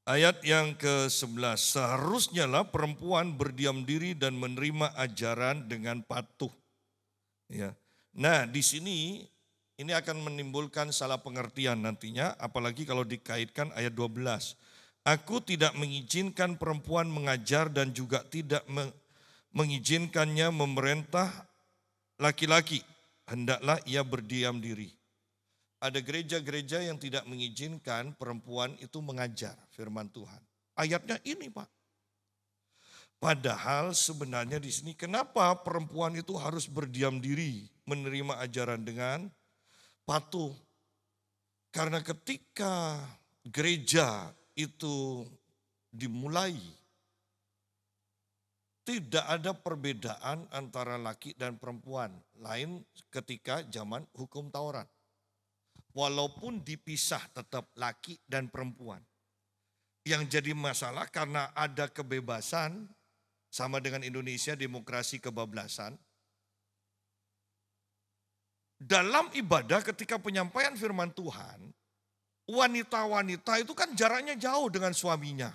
Ayat yang ke-11, seharusnya lah perempuan berdiam diri dan menerima ajaran dengan patuh. Ya. Nah di sini ini akan menimbulkan salah pengertian nantinya, apalagi kalau dikaitkan ayat 12. Aku tidak mengizinkan perempuan mengajar dan juga tidak mengizinkannya memerintah laki-laki. Hendaklah ia berdiam diri. Ada gereja-gereja yang tidak mengizinkan perempuan itu mengajar firman Tuhan. Ayatnya ini Pak. Padahal sebenarnya di sini kenapa perempuan itu harus berdiam diri menerima ajaran dengan patuh. Karena ketika gereja itu dimulai, tidak ada perbedaan antara laki dan perempuan. Lain ketika zaman hukum Taurat. Walaupun dipisah tetap laki dan perempuan. Yang jadi masalah karena ada kebebasan, sama dengan Indonesia demokrasi kebablasan. Dalam ibadah ketika penyampaian firman Tuhan, wanita-wanita itu kan jaraknya jauh dengan suaminya.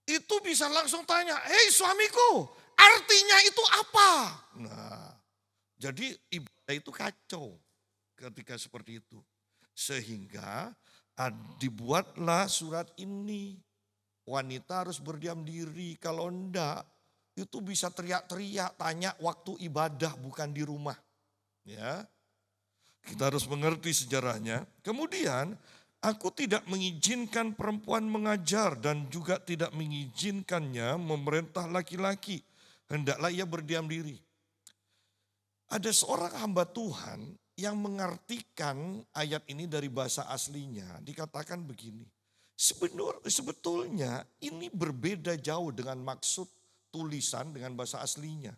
Itu bisa langsung tanya, hei suamiku, artinya itu apa? Nah, jadi ibadah itu kacau ketika seperti itu. Sehingga dibuatlah surat ini. Wanita harus berdiam diri, kalau enggak itu bisa teriak-teriak tanya waktu ibadah bukan di rumah. Ya, kita harus mengerti sejarahnya. Kemudian aku tidak mengizinkan perempuan mengajar dan juga tidak mengizinkannya memerintah laki-laki. Hendaklah ia berdiam diri. Ada seorang hamba Tuhan yang mengartikan ayat ini dari bahasa aslinya. Dikatakan begini, sebetulnya ini berbeda jauh dengan maksud tulisan dengan bahasa aslinya.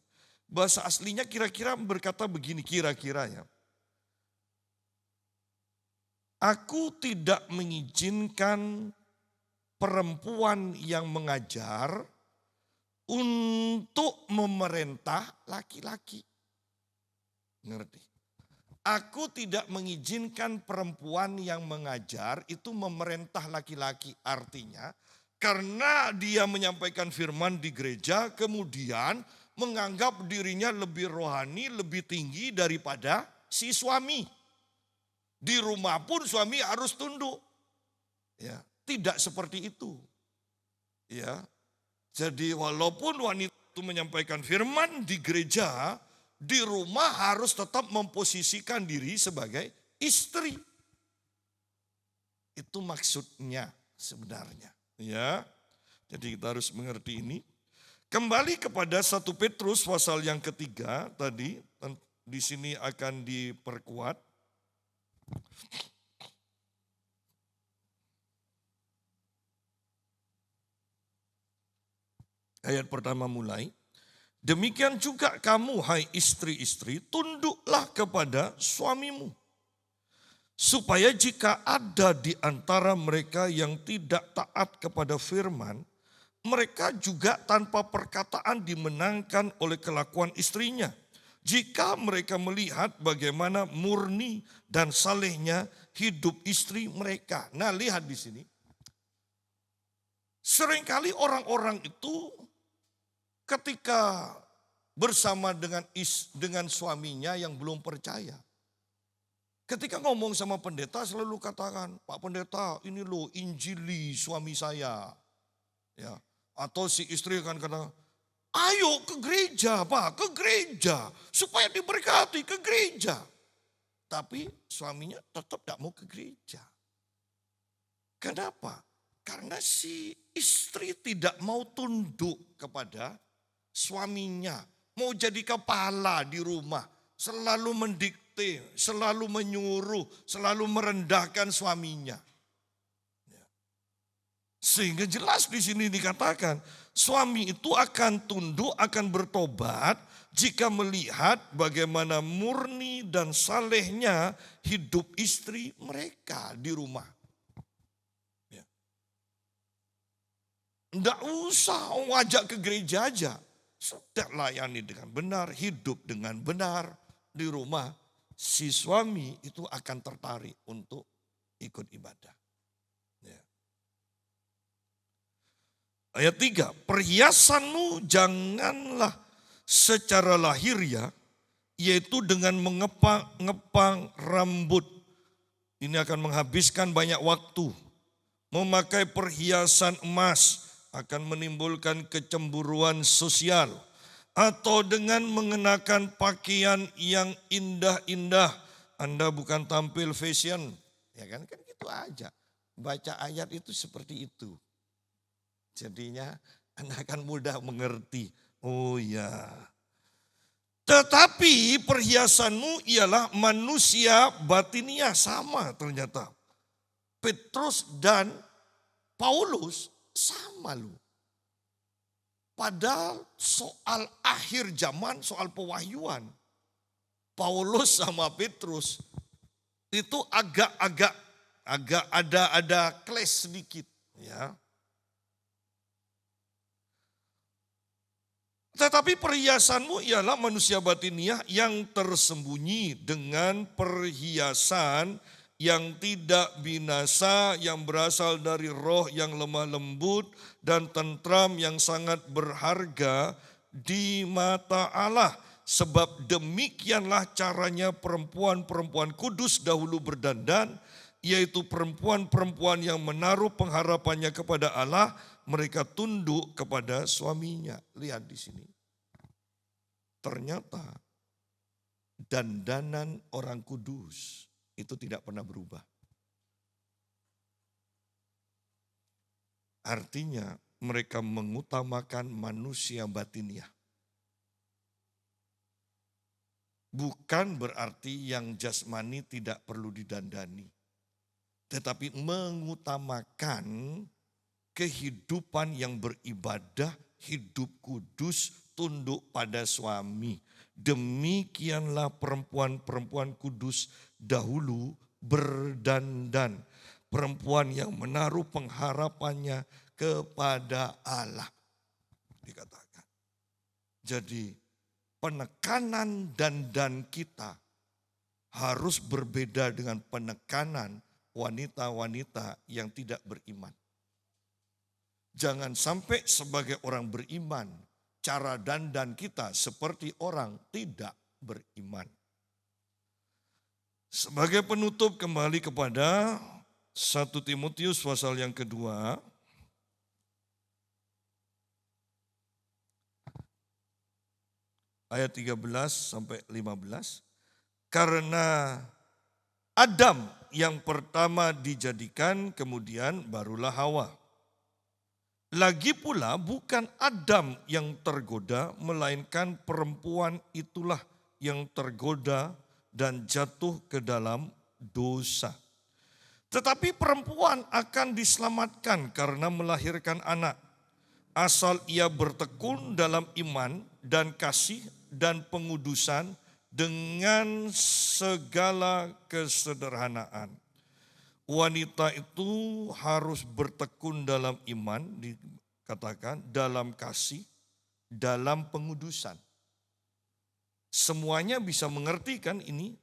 Bahasa aslinya kira-kira berkata begini, kira-kira ya. Aku tidak mengizinkan perempuan yang mengajar untuk memerintah laki-laki. Ngerti? Aku tidak mengizinkan perempuan yang mengajar itu memerintah laki-laki. Artinya karena dia menyampaikan firman di gereja kemudian menganggap dirinya lebih rohani, lebih tinggi daripada si suami. Di rumah pun suami harus tunduk. Ya, tidak seperti itu. Ya. Jadi walaupun wanita itu menyampaikan firman di gereja, di rumah harus tetap memposisikan diri sebagai istri. Itu maksudnya sebenarnya. Ya. Jadi kita harus mengerti ini. Kembali kepada 1 Petrus pasal yang ketiga tadi, di sini akan diperkuat. Ayat pertama mulai. Demikian juga kamu hai istri-istri, tunduklah kepada suamimu. Supaya jika ada di antara mereka yang tidak taat kepada firman, mereka juga tanpa perkataan dimenangkan oleh kelakuan istrinya. Jika mereka melihat bagaimana murni dan salehnya hidup istri mereka. Nah, lihat di sini. Seringkali orang-orang itu ketika bersama dengan suaminya yang belum percaya. Ketika ngomong sama pendeta selalu katakan, Pak Pendeta ini loh injili suami saya. Ya. Atau si istri akan katakan, ayo ke gereja Pak, ke gereja. Supaya diberkati ke gereja. Tapi suaminya tetap tidak mau ke gereja. Kenapa? Karena si istri tidak mau tunduk kepada suaminya. Mau jadi kepala di rumah. Selalu mendikte, selalu menyuruh, selalu merendahkan suaminya. Sehingga jelas di sini dikatakan suami itu akan tunduk, akan bertobat jika melihat bagaimana murni dan salehnya hidup istri mereka di rumah. Tidak usah ngajak ke gereja aja. Sudah layani dengan benar, hidup dengan benar di rumah. Si suami itu akan tertarik untuk ikut ibadah. Ayat 3, perhiasanmu janganlah secara lahiriah, yaitu dengan mengepang rambut. Ini akan menghabiskan banyak waktu. Memakai perhiasan emas akan menimbulkan kecemburuan sosial. Atau dengan mengenakan pakaian yang indah-indah. Anda bukan tampil fashion. Ya kan gitu aja. Baca ayat itu seperti itu. Jadinya Anda akan mudah mengerti. Oh ya. Tetapi perhiasanmu ialah manusia batiniah. Sama ternyata. Petrus dan Paulus sama loh. Padahal soal akhir zaman, soal pewahyuan. Paulus sama Petrus itu agak ada clash sedikit. Ya. Tetapi perhiasanmu ialah manusia batiniah yang tersembunyi dengan perhiasan yang tidak binasa, yang berasal dari roh yang lemah lembut dan tentram yang sangat berharga di mata Allah. Sebab demikianlah caranya perempuan-perempuan kudus dahulu berdandan, yaitu perempuan-perempuan yang menaruh pengharapannya kepada Allah, mereka tunduk kepada suaminya. Lihat di sini. Ternyata dandanan orang kudus itu tidak pernah berubah. Artinya mereka mengutamakan manusia batiniah. Bukan berarti yang jasmani tidak perlu didandani. Tetapi mengutamakan kehidupan yang beribadah hidup kudus, tunduk pada suami. Demikianlah perempuan-perempuan kudus dahulu berdandan. Perempuan yang menaruh pengharapannya kepada Allah. Dikatakan. Jadi penekanan dandan kita harus berbeda dengan penekanan wanita-wanita yang tidak beriman. Jangan sampai sebagai orang beriman, cara dandan kita seperti orang tidak beriman. Sebagai penutup kembali kepada 1 Timotius pasal yang kedua. Ayat 13 sampai 15. Karena Adam yang pertama dijadikan, kemudian barulah Hawa. Lagi pula bukan Adam yang tergoda, melainkan perempuan itulah yang tergoda dan jatuh ke dalam dosa. Tetapi perempuan akan diselamatkan karena melahirkan anak, asal ia bertekun dalam iman dan kasih dan pengudusan dengan segala kesederhanaan. Wanita itu harus bertekun dalam iman, dikatakan dalam kasih, dalam pengudusan. Semuanya bisa mengerti kan ini,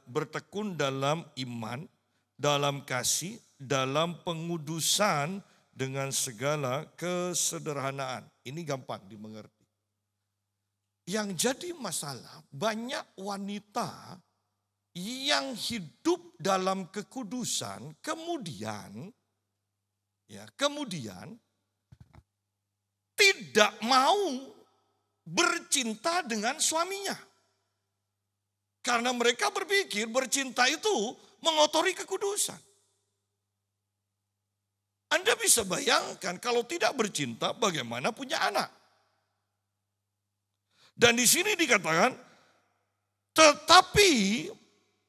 bertekun dalam iman, dalam kasih, dalam pengudusan dengan segala kesederhanaan. Ini gampang dimengerti. Yang jadi masalah, banyak wanita yang hidup dalam kekudusan, kemudian tidak mau bercinta dengan suaminya. Karena mereka berpikir bercinta itu mengotori kekudusan. Anda bisa bayangkan kalau tidak bercinta bagaimana punya anak. Dan di sini dikatakan, tetapi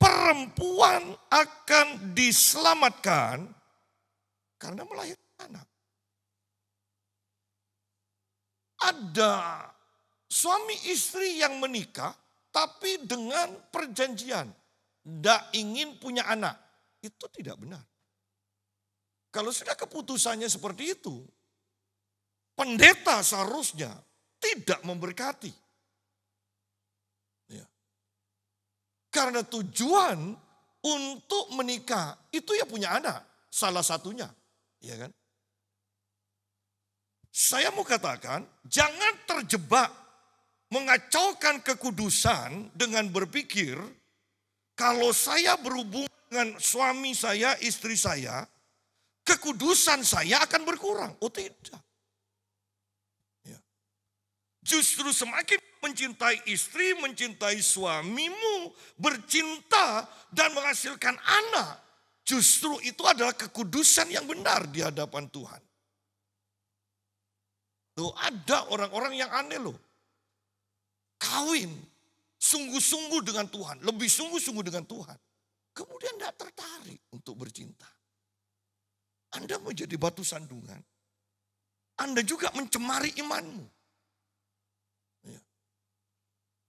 perempuan akan diselamatkan karena melahirkan anak. Ada suami istri yang menikah tapi dengan perjanjian, tidak ingin punya anak. Itu tidak benar. Kalau sudah keputusannya seperti itu, pendeta seharusnya tidak memberkati. Karena tujuan untuk menikah itu ya punya anak, salah satunya, ya kan? Saya mau katakan, jangan terjebak mengacaukan kekudusan dengan berpikir kalau saya berhubungan dengan suami saya, istri saya, kekudusan saya akan berkurang. Oh tidak. Ya. Justru semakin mencintai istri, mencintai suamimu, bercinta dan menghasilkan anak. Justru itu adalah kekudusan yang benar di hadapan Tuhan. Tuh ada orang-orang yang aneh loh. Kawin, sungguh-sungguh dengan Tuhan, lebih sungguh-sungguh dengan Tuhan. Kemudian tidak tertarik untuk bercinta. Anda menjadi batu sandungan. Anda juga mencemari imanmu.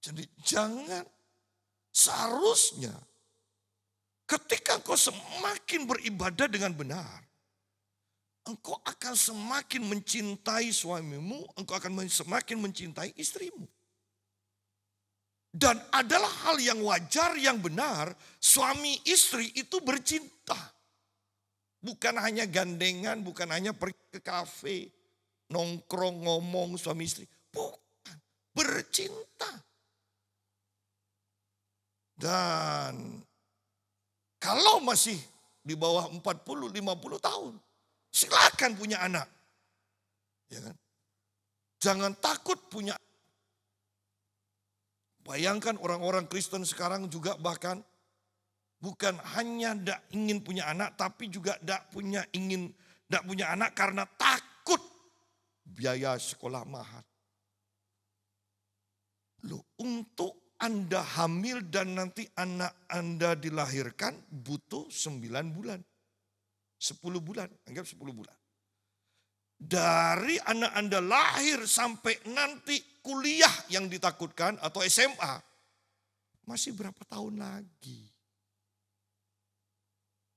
Jadi jangan, seharusnya ketika engkau semakin beribadah dengan benar, engkau akan semakin mencintai suamimu, engkau akan semakin mencintai istrimu. Dan adalah hal yang wajar, yang benar, suami istri itu bercinta. Bukan hanya gandengan, bukan hanya pergi ke kafe, nongkrong, ngomong suami istri. Bukan, bercinta. Dan kalau masih di bawah 40-50 tahun, silakan punya anak. Ya kan? Jangan takut punya. Bayangkan orang-orang Kristen sekarang juga bahkan bukan hanya tidak ingin punya anak, tapi juga tidak punya anak karena takut biaya sekolah mahal. Loh, untuk Anda hamil dan nanti anak Anda dilahirkan butuh 9 bulan. 10 bulan, anggap 10 bulan. Dari anak Anda lahir sampai nanti kuliah yang ditakutkan atau SMA, masih berapa tahun lagi?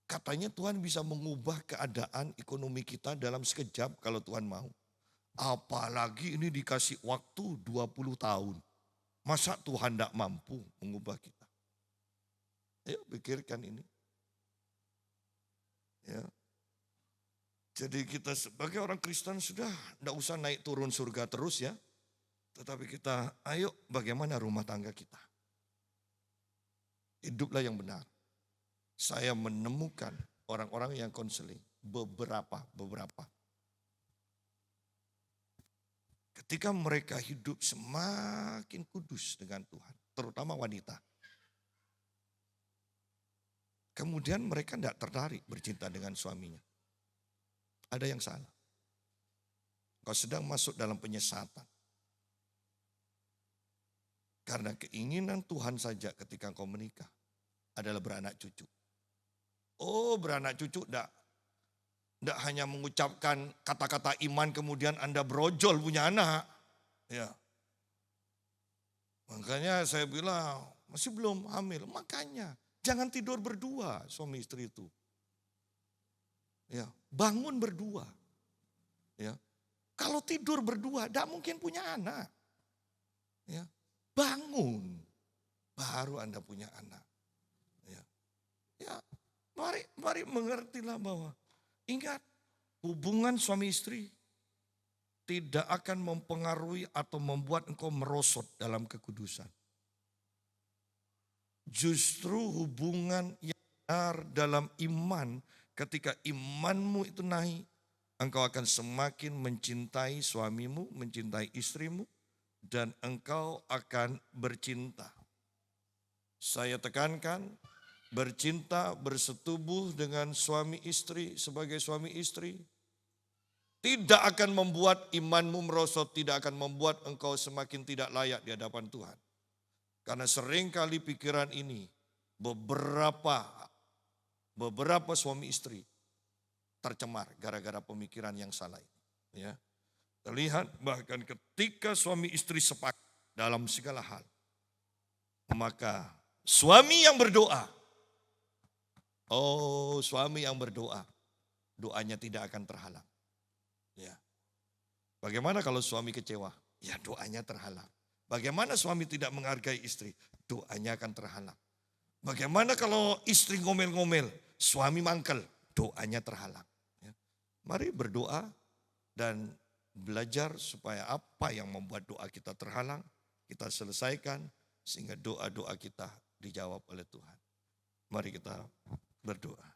Katanya Tuhan bisa mengubah keadaan ekonomi kita dalam sekejap kalau Tuhan mau. Apalagi ini dikasih waktu 20 tahun. Masa Tuhan tidak mampu mengubah kita? Ayo pikirkan ini. Ya. Jadi kita sebagai orang Kristen sudah tidak usah naik turun surga terus ya. Tetapi kita ayo bagaimana rumah tangga kita. Hiduplah yang benar. Saya menemukan orang-orang yang konseling. Beberapa. Ketika mereka hidup semakin kudus dengan Tuhan. Terutama wanita. Kemudian mereka tidak tertarik bercinta dengan suaminya. Ada yang salah. Kau sedang masuk dalam penyesatan. Karena keinginan Tuhan saja ketika kau menikah adalah beranak cucu. Oh, beranak cucu tidak hanya mengucapkan kata-kata iman kemudian Anda brojol punya anak. Ya. Makanya saya bilang masih belum hamil. Makanya jangan tidur berdua suami istri itu. Ya, bangun berdua. Ya. Kalau tidur berdua, tidak mungkin punya anak. Ya. Bangun, baru Anda punya anak. Ya, mari mengertilah bahwa ingat hubungan suami istri tidak akan mempengaruhi atau membuat engkau merosot dalam kekudusan. Justru hubungan yang benar dalam iman. Ketika imanmu itu naik, engkau akan semakin mencintai suamimu, mencintai istrimu, dan engkau akan bercinta. Saya tekankan, bercinta, bersetubuh dengan suami istri sebagai suami istri, tidak akan membuat imanmu merosot, tidak akan membuat engkau semakin tidak layak di hadapan Tuhan. Karena seringkali pikiran ini, beberapa suami istri tercemar gara-gara pemikiran yang salah ini. Ya. Terlihat bahkan ketika suami istri sepakat dalam segala hal, maka suami yang berdoa, doanya tidak akan terhalang. Ya. Bagaimana kalau suami kecewa? Ya doanya terhalang. Bagaimana suami tidak menghargai istri? Doanya akan terhalang. Bagaimana kalau istri ngomel-ngomel, suami mangkel, doanya terhalang. Ya. Mari berdoa dan belajar supaya apa yang membuat doa kita terhalang, kita selesaikan sehingga doa-doa kita dijawab oleh Tuhan. Mari kita berdoa.